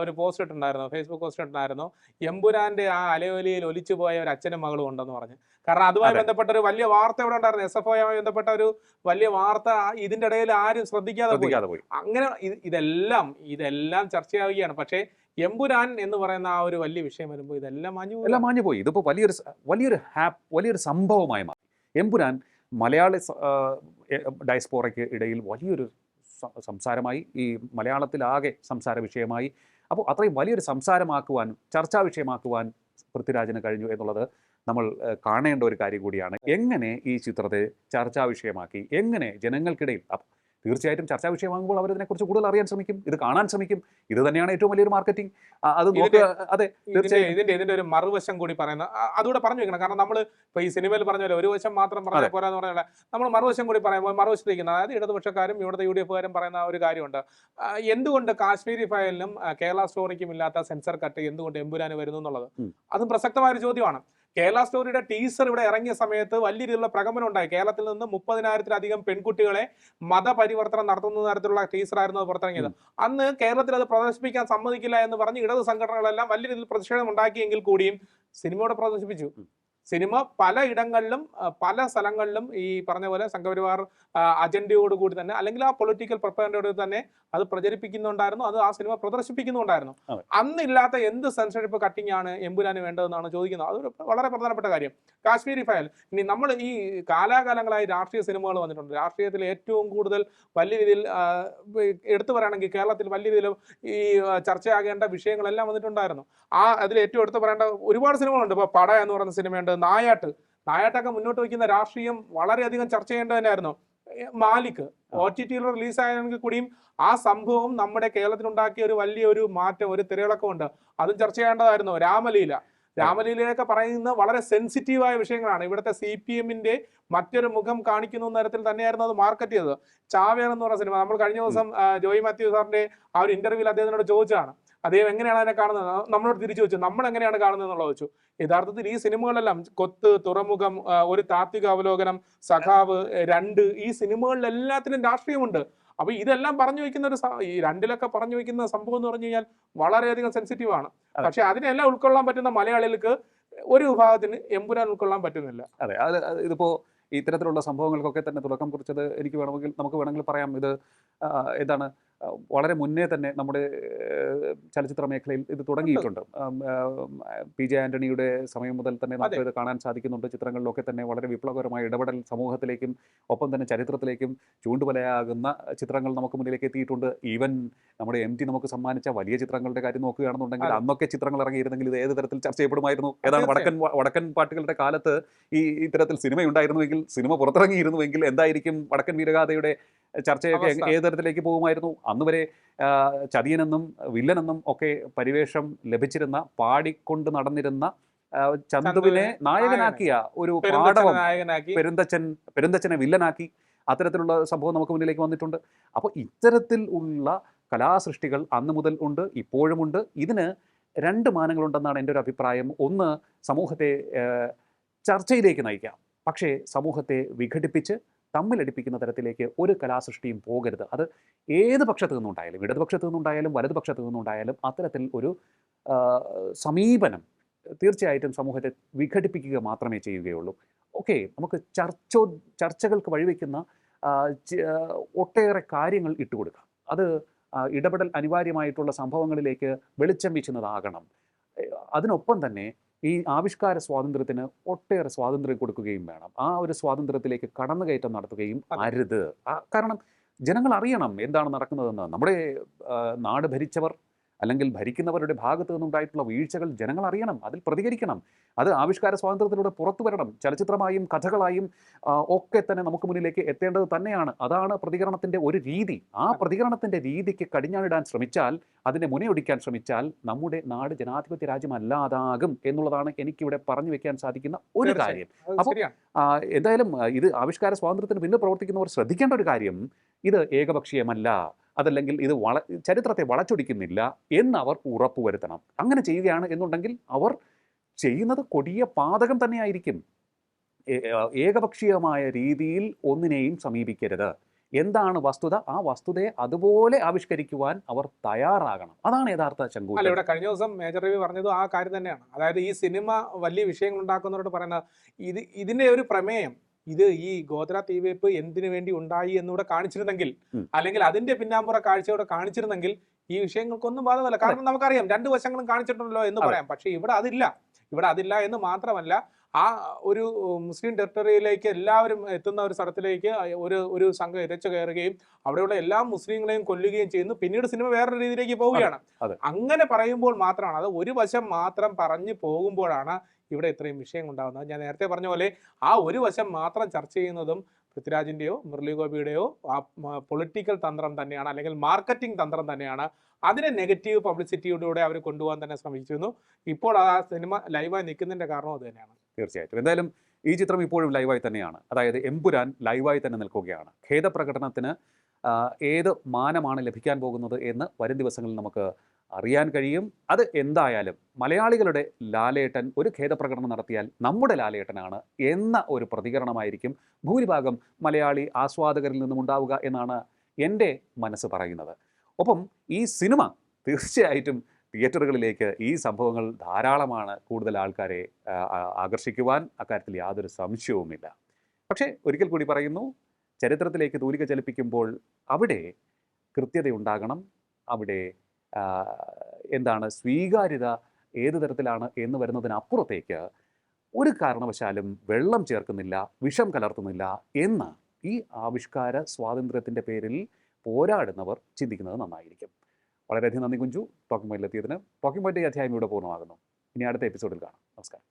ഒരു പോസ്റ്റ് ഇട്ടുണ്ടായിരുന്നു, ഫേസ്ബുക്ക് പോസ്റ്റ് ഇട്ടുണ്ടായിരുന്നു, എമ്പുരാന്റെ ആ അലയൊലിയിൽ ഒലിച്ചു പോയ ഒരു അച്ഛനും മകളും ഉണ്ടെന്ന് പറഞ്ഞ്. കാരണം അതുമായി ബന്ധപ്പെട്ട ഒരു വലിയ വാർത്ത ഇവിടെ ഉണ്ടായിരുന്നു. SFOയുമായി ബന്ധപ്പെട്ട ഒരു വലിയ വാർത്ത ഇതിന്റെ ഇടയിൽ ആരും ശ്രദ്ധിക്കാതെ പോയി. അങ്ങനെ ഇതെല്ലാം ചർച്ചയാവുകയാണ്. പക്ഷേ എമ്പുരാൻ എന്ന് പറയുന്ന ആ ഒരു വലിയ വിഷയം വരുമ്പോൾ ഇതെല്ലാം മാഞ്ഞു പോയി. ഇതിപ്പോൾ വലിയൊരു സംഭവമായി മാറി. എമ്പുരാൻ മലയാളി ഡയസ്പോറയ്ക്ക് ഇടയിൽ വലിയൊരു സംസാരമായി, ഈ മലയാളത്തിലാകെ സംസാര വിഷയമായി. അപ്പോൾ അത്രയും വലിയൊരു സംസാരമാക്കുവാൻ, ചർച്ചാ വിഷയമാക്കുവാൻ പൃഥ്വിരാജിന് കഴിഞ്ഞു എന്നുള്ളത് നമ്മൾ കാണേണ്ട ഒരു കാര്യം കൂടിയാണ്. എങ്ങനെ ഈ ചിത്രത്തെ ചർച്ചാ വിഷയമാക്കി, എങ്ങനെ ജനങ്ങൾക്കിടയിൽ, തീർച്ചയായിട്ടും ചർച്ചാ വിഷയമാകുമ്പോൾ അവർ ഇതിനെക്കുറിച്ച് കൂടുതൽ അറിയാൻ ശ്രമിക്കും, ഇത് കാണാൻ ശ്രമിക്കും. ഇത് തന്നെയാണ് ഏറ്റവും വലിയൊരു മാർക്കറ്റിംഗ്. അത് അതെ, ഇതിന്റെ ഒരു മറുവശം കൂടി പറയുന്നത് അതുകൂടെ പറഞ്ഞു വെക്കണം. കാരണം നമ്മൾ ഇപ്പൊ ഈ സിനിമയിൽ പറഞ്ഞ പോലെ ഒരു വശം മാത്രം പറഞ്ഞാൽ പോരാന്ന് പറഞ്ഞാൽ നമ്മൾ മറുവശം കൂടി പറയുമ്പോൾ മറുവശത്തേക്കുന്ന, അതായത് ഇടതുപക്ഷക്കാരും ഇവിടുത്തെ UDFകാരും പറയുന്ന ഒരു കാര്യമുണ്ട്. എന്തുകൊണ്ട് കാശ്മീരി ഫയലിനും കേരള സ്റ്റോറിക്കും ഇല്ലാത്ത സെൻസർ കട്ട് എന്തുകൊണ്ട് എമ്പുരാന് വരുന്നു എന്നുള്ളത് അതും പ്രസക്തമായ ഒരു ചോദ്യമാണ്. കേരള സ്റ്റോറിയുടെ ടീസർ ഇവിടെ ഇറങ്ങിയ സമയത്ത് വലിയ രീതിയിലുള്ള പ്രകമ്പനം ഉണ്ടായി. കേരളത്തിൽ നിന്ന് 30,000-ലധികം പെൺകുട്ടികളെ മതപരിവർത്തനം നടത്തുന്ന തരത്തിലുള്ള ടീസറായിരുന്നു അത് പുറത്തിറങ്ങിയത്. അന്ന് കേരളത്തിൽ അത് പ്രദർശിപ്പിക്കാൻ സമ്മതിക്കില്ല എന്ന് പറഞ്ഞ് ഇടത് സംഘടനകളെല്ലാം വലിയ രീതിയിൽ പ്രതിഷേധം ഉണ്ടാക്കിയെങ്കിൽ കൂടിയും സിനിമയോടെ പ്രദർശിപ്പിച്ചു. സിനിമ പല ഇടങ്ങളിലും പല സ്ഥലങ്ങളിലും ഈ പറഞ്ഞ പോലെ സംഘപരിവാർ അജണ്ടയോടുകൂടി തന്നെ, അല്ലെങ്കിൽ ആ പൊളിറ്റിക്കൽ പ്രൊപ്പഗൻഡയോട് തന്നെ അത് പ്രചരിപ്പിക്കുന്നുണ്ടായിരുന്നു, അത് ആ സിനിമ പ്രദർശിപ്പിക്കുന്നുണ്ടായിരുന്നു. അന്നില്ലാത്ത എന്ത് സെൻസർഷിപ്പ് കട്ടിംഗ് ആണ് എമ്പുരാന് വേണ്ടതെന്നാണ് ചോദിക്കുന്നത്. അതൊരു വളരെ പ്രധാനപ്പെട്ട കാര്യം. കാശ്മീരി ഫയൽ, ഇനി നമ്മൾ ഈ കാലാകാലങ്ങളായി രാഷ്ട്രീയ സിനിമകൾ വന്നിട്ടുണ്ട്. രാഷ്ട്രീയത്തിൽ ഏറ്റവും കൂടുതൽ വലിയ രീതിയിൽ എടുത്തു പറയുകയാണെങ്കിൽ കേരളത്തിൽ വലിയ രീതിയിൽ ഈ ചർച്ചയാകേണ്ട വിഷയങ്ങളെല്ലാം വന്നിട്ടുണ്ടായിരുന്നു. അതിൽ ഏറ്റവും എടുത്തു പറയേണ്ട ഒരുപാട് സിനിമകളുണ്ട്. ഇപ്പോൾ പട എന്ന് പറയുന്ന സിനിമയുണ്ട്, നായാട്ടൊക്കെ മുന്നോട്ട് വയ്ക്കുന്ന രാഷ്ട്രീയം വളരെയധികം ചർച്ച ചെയ്യേണ്ടത് തന്നെയായിരുന്നു. മാലിക് OTTയിൽ റിലീസായെങ്കിൽ കൂടിയും ആ സംഭവം നമ്മുടെ കേരളത്തിലുണ്ടാക്കിയ ഒരു വലിയൊരു മാറ്റം, ഒരു തിരയിളക്കമുണ്ട്, അതും ചർച്ച ചെയ്യേണ്ടതായിരുന്നു. രാമലീലയൊക്കെ പറയുന്ന വളരെ സെൻസിറ്റീവായ വിഷയങ്ങളാണ്. ഇവിടുത്തെ CPMന്റെ മറ്റൊരു മുഖം കാണിക്കുന്ന തരത്തിൽ തന്നെയായിരുന്നു അത് മാർക്കറ്റ് ചെയ്തത്. ചാവേർ എന്ന് പറയുന്ന സിനിമ നമ്മൾ കഴിഞ്ഞ ദിവസം ജോയ് മാത്യു സാറിന്റെ ആ ഒരു ഇന്റർവ്യൂവിൽ അദ്ദേഹത്തിനോട് ചോദിച്ചതാണ്, അദ്ദേഹം എങ്ങനെയാണ് അതിനെ കാണുന്നത്, നമ്മളോട് തിരിച്ചു വെച്ചു, നമ്മൾ എങ്ങനെയാണ് കാണുന്നത് എന്നുള്ളത് വെച്ചു. യഥാർത്ഥത്തിൽ ഈ സിനിമകളിലെല്ലാം കൊത്ത്, തുറമുഖം, ഒരു താത്വിക അവലോകനം, സഖാവ്, 2, ഈ സിനിമകളിലെല്ലാത്തിനും രാഷ്ട്രീയമുണ്ട്. അപ്പൊ ഇതെല്ലാം പറഞ്ഞു വെക്കുന്ന ഈ 2-ലൊക്കെ പറഞ്ഞു വെക്കുന്ന സംഭവം എന്ന് പറഞ്ഞു കഴിഞ്ഞാൽ വളരെയധികം സെൻസിറ്റീവ് ആണ്. പക്ഷെ അതിനെല്ലാം ഉൾക്കൊള്ളാൻ പറ്റുന്ന മലയാളികൾക്ക് ഒരു വിഭാഗത്തിന് എമ്പുരാൻ ഉൾക്കൊള്ളാൻ പറ്റുന്നില്ല. അതെ, ഇതിപ്പോ ഇത്തരത്തിലുള്ള സംഭവങ്ങൾക്കൊക്കെ തന്നെ തുടക്കം കുറിച്ചത് നമുക്ക് വേണമെങ്കിൽ പറയാം. ഇത് എന്താണ്, വളരെ മുന്നേ തന്നെ നമ്മുടെ ചലച്ചിത്ര മേഖലയിൽ ഇത് തുടങ്ങിയിട്ടുണ്ട്. പി ജെ ആൻ്റണിയുടെ സമയം മുതൽ തന്നെ നമുക്ക് ഇത് കാണാൻ സാധിക്കുന്നുണ്ട്. ചിത്രങ്ങളിലൊക്കെ തന്നെ വളരെ വിപ്ലവകരമായ ഇടപെടൽ സമൂഹത്തിലേക്കും ഒപ്പം തന്നെ ചരിത്രത്തിലേക്കും ചൂണ്ടുവലയാകുന്ന ചിത്രങ്ങൾ നമുക്ക് മുന്നിലേക്ക് എത്തിയിട്ടുണ്ട്. ഈവൻ നമ്മുടെ MT നമുക്ക് സമ്മാനിച്ച വലിയ ചിത്രങ്ങളുടെ കാര്യം നോക്കുകയാണെന്നുണ്ടെങ്കിൽ അന്നൊക്കെ ചിത്രങ്ങൾ ഇറങ്ങിയിരുന്നെങ്കിൽ ഇത് ഏത് തരത്തിൽ ചർച്ച ചെയ്യപ്പെടുമായിരുന്നു? ഏതാണ് വടക്കൻ പാട്ടുകളുടെ കാലത്ത് ഇത്തരത്തിൽ സിനിമയുണ്ടായിരുന്നുവെങ്കിൽ, സിനിമ പുറത്തിറങ്ങിയിരുന്നുവെങ്കിൽ എന്തായിരിക്കും വടക്കൻ വീരഗാഥയുടെ ചർച്ചയൊക്കെ ഏത് തരത്തിലേക്ക് പോകുമായിരുന്നു? അന്ന് വരെ ചതിയനെന്നും വില്ലനെന്നും ഒക്കെ പരിവേഷം ലഭിച്ചിരുന്ന, പാടിക്കൊണ്ട് നടന്നിരുന്ന ചന്തുവിനെ നായകനാക്കിയ ഒരു പാടവം പെരുന്തച്ഛനെ വില്ലനാക്കി, അത്തരത്തിലുള്ള സംഭവം നമുക്ക് മുന്നിലേക്ക് വന്നിട്ടുണ്ട്. അപ്പോൾ ഇത്തരത്തിൽ ഉള്ള കലാസൃഷ്ടികൾ അന്ന് മുതൽ ഉണ്ട്, ഇപ്പോഴുമുണ്ട്. ഇതിന് 2 മാനങ്ങളുണ്ടെന്നാണ് എൻ്റെ ഒരു അഭിപ്രായം. ഒന്ന്, സമൂഹത്തെ ചർച്ചയിലേക്ക് നയിക്കാം, പക്ഷേ സമൂഹത്തെ വിഘടിപ്പിച്ച് തമ്മിലടിപ്പിക്കുന്ന തരത്തിലേക്ക് ഒരു കലാസൃഷ്ടിയും പോകരുത്. അത് ഏത് പക്ഷത്തു നിന്നുണ്ടായാലും, ഇടതുപക്ഷത്തു നിന്നുണ്ടായാലും വലതുപക്ഷത്തു നിന്നുണ്ടായാലും അത്തരത്തിൽ ഒരു സമീപനം തീർച്ചയായിട്ടും സമൂഹത്തെ വിഘടിപ്പിക്കുക മാത്രമേ ചെയ്യുകയുള്ളൂ. ഓക്കെ, നമുക്ക് ചർച്ചകൾക്ക് വഴിവെക്കുന്ന ഒട്ടേറെ കാര്യങ്ങൾ ഇട്ടുകൊടുക്കാം. അത് ഇടപെടൽ അനിവാര്യമായിട്ടുള്ള സംഭവങ്ങളിലേക്ക് വെളിച്ചം വീശുന്നതാകണം. അതിനൊപ്പം തന്നെ ഈ ആവിഷ്കാര സ്വാതന്ത്ര്യത്തിന് ഒട്ടേറെ സ്വാതന്ത്ര്യം കൊടുക്കുകയും വേണം. ആ ഒരു സ്വാതന്ത്ര്യത്തിലേക്ക് കടന്നുകയറ്റം നടത്തുകയും അരുത്. കാരണം ജനങ്ങൾ അറിയണം എന്താണ് നടക്കുന്നതെന്ന്. നമ്മുടെ നാട് ഭരിച്ചവർ അല്ലെങ്കിൽ ഭരിക്കുന്നവരുടെ ഭാഗത്തു നിന്നുണ്ടായിട്ടുള്ള വീഴ്ചകൾ ജനങ്ങൾ അറിയണം, അതിൽ പ്രതികരിക്കണം. അത് ആവിഷ്കാര സ്വാതന്ത്ര്യത്തിലൂടെ പുറത്തു വരണം. ചലച്ചിത്രമായും കഥകളായും ഒക്കെ തന്നെ നമുക്ക് മുന്നിലേക്ക് എത്തേണ്ടത് തന്നെയാണ്. അതാണ് പ്രതികരണത്തിൻ്റെ ഒരു രീതി. ആ പ്രതികരണത്തിൻ്റെ രീതിക്ക് കടിഞ്ഞാണിടാൻ ശ്രമിച്ചാൽ, അതിനെ മുനയൊടിക്കാൻ ശ്രമിച്ചാൽ നമ്മുടെ നാട് ജനാധിപത്യ രാജ്യമല്ലാതാകും എന്നുള്ളതാണ് എനിക്കിവിടെ പറഞ്ഞു വെക്കാൻ സാധിക്കുന്ന ഒരു കാര്യം. അപ്പോൾ എന്തായാലും ഇത് ആവിഷ്കാര സ്വാതന്ത്ര്യത്തിന് പിന്നെ പ്രവർത്തിക്കുന്നവർ ശ്രദ്ധിക്കേണ്ട ഒരു കാര്യം, ഇത് ഏകപക്ഷീയമല്ല, അതല്ലെങ്കിൽ ഇത് ചരിത്രത്തെ വളച്ചൊടിക്കുന്നില്ല എന്നവർ ഉറപ്പുവരുത്തണം. അങ്ങനെ ചെയ്യുകയാണ് എന്നുണ്ടെങ്കിൽ അവർ ചെയ്യുന്നത് കൊടിയ പാതകം തന്നെയായിരിക്കും. ഏകപക്ഷീയമായ രീതിയിൽ ഒന്നിനെയും സമീപിക്കരുത്. എന്താണ് വസ്തുത, ആ വസ്തുതയെ അതുപോലെ ആവിഷ്കരിക്കുവാൻ അവർ തയ്യാറാകണം. അതാണ് യഥാർത്ഥ ചങ്കൂറ്റം. അല്ല, ഇവിടെ കഴിഞ്ഞ ദിവസം മേജർ രവി പറഞ്ഞത് ആ കാര്യം തന്നെയാണ്. അതായത് ഈ സിനിമ വലിയ വിഷയങ്ങൾ ഉണ്ടാക്കുന്നവരോട് പറയുന്നത് ഇതിന്റെ ഒരു പ്രമേയം, ഇത് ഈ ഗോത്ര തീവെപ്പ് എന്തിനു വേണ്ടി ഉണ്ടായി എന്നിവിടെ കാണിച്ചിരുന്നെങ്കിൽ, അല്ലെങ്കിൽ അതിന്റെ പിന്നാമ്പുറ കാഴ്ചയോടെ കാണിച്ചിരുന്നെങ്കിൽ ഈ വിഷയങ്ങൾക്കൊന്നും ബാധകമല്ല. കാരണം നമുക്കറിയാം 2 വശങ്ങളും കാണിച്ചിട്ടുണ്ടല്ലോ എന്ന് പറയാം. പക്ഷെ ഇവിടെ അതില്ല എന്ന് മാത്രമല്ല, ആ ഒരു മുസ്ലിം ടെറിട്ടറിയിലേക്ക് എല്ലാവരും എത്തുന്ന ഒരു സ്ഥലത്തിലേക്ക് ഒരു സംഘം ഇരച്ചു കയറുകയും അവിടെയുള്ള എല്ലാ മുസ്ലിങ്ങളെയും കൊല്ലുകയും ചെയ്യുന്നു. പിന്നീട് സിനിമ വേറൊരു രീതിയിലേക്ക് പോവുകയാണ്. അങ്ങനെ പറയുമ്പോൾ മാത്രമാണ്, അത് ഒരു വശം മാത്രം പറഞ്ഞു പോകുമ്പോഴാണ് ഇവിടെ ഇത്രയും വിഷയം ഉണ്ടാകുന്നത്. ഞാൻ നേരത്തെ പറഞ്ഞ പോലെ ആ ഒരു വശം മാത്രം ചർച്ച ചെയ്യുന്നതും പൃഥ്വിരാജിൻ്റെയോ മുരളി ഗോപിയുടെയോ പൊളിറ്റിക്കൽ തന്ത്രം തന്നെയാണ്, അല്ലെങ്കിൽ മാർക്കറ്റിംഗ് തന്ത്രം തന്നെയാണ്. അതിനെ നെഗറ്റീവ് പബ്ലിസിറ്റിയിലൂടെ അവർ കൊണ്ടുപോകാൻ തന്നെ ശ്രമിച്ചിരുന്നു. ഇപ്പോൾ ആ സിനിമ ലൈവായി നിൽക്കുന്നതിൻ്റെ കാരണം അത് തന്നെയാണ്. തീർച്ചയായിട്ടും. എന്തായാലും ഈ ചിത്രം ഇപ്പോഴും ലൈവായി തന്നെയാണ്. അതായത് എമ്പുരാൻ ലൈവായി തന്നെ നിൽക്കുകയാണ്. ഖേദപ്രകടനത്തിന് ഏത് മാനമാണ് ലഭിക്കാൻ പോകുന്നത് എന്ന് വരും ദിവസങ്ങളിൽ നമുക്ക് അറിയാൻ കഴിയും. അത് എന്തായാലും മലയാളികളുടെ ലാലേട്ടൻ ഒരു ഖേദപ്രകടനം നടത്തിയാൽ നമ്മുടെ ലാലേട്ടനാണ് എന്ന ഒരു പ്രതികരണമായിരിക്കും ഭൂരിഭാഗം മലയാളി ആസ്വാദകരിൽ നിന്നും ഉണ്ടാവുക എന്നാണ് എൻ്റെ മനസ്സ് പറയുന്നത്. ഒപ്പം ഈ സിനിമ തീർച്ചയായിട്ടും തിയേറ്ററുകളിലേക്ക് ഈ സംഭവങ്ങൾ ധാരാളമാണ് കൂടുതൽ ആൾക്കാരെ ആകർഷിക്കുവാൻ. അക്കാര്യത്തിൽ യാതൊരു സംശയവുമില്ല. പക്ഷേ ഒരിക്കൽ കൂടി പറയുന്നു, ചരിത്രത്തിലേക്ക് തൂലിക ചലിപ്പിക്കുമ്പോൾ അവിടെ കൃത്യതയുണ്ടാകണം. അവിടെ എന്താണ് സ്വീകാര്യത ഏത് തരത്തിലാണ് എന്ന് വരുന്നതിനപ്പുറത്തേക്ക് ഒരു കാരണവശാലും വെള്ളം ചേർക്കുന്നില്ല, വിഷം കലർത്തുന്നില്ല എന്ന് ഈ ആവിഷ്കാര സ്വാതന്ത്ര്യത്തിൻ്റെ പേരിൽ പോരാടുന്നവർ ചിന്തിക്കുന്നത് നന്നായിരിക്കും. വളരെയധികം നന്ദി കുഞ്ചു, ടോക്കിംഗ് പോയിന്റിലെത്തിയതിന്. ടോക്കിംഗ് പോയിന്റ് ഈ അധ്യായം ഇവിടെ പൂർണ്ണമാകുന്നു. ഇനി അടുത്ത എപ്പിസോഡിൽ കാണാം. നമസ്കാരം.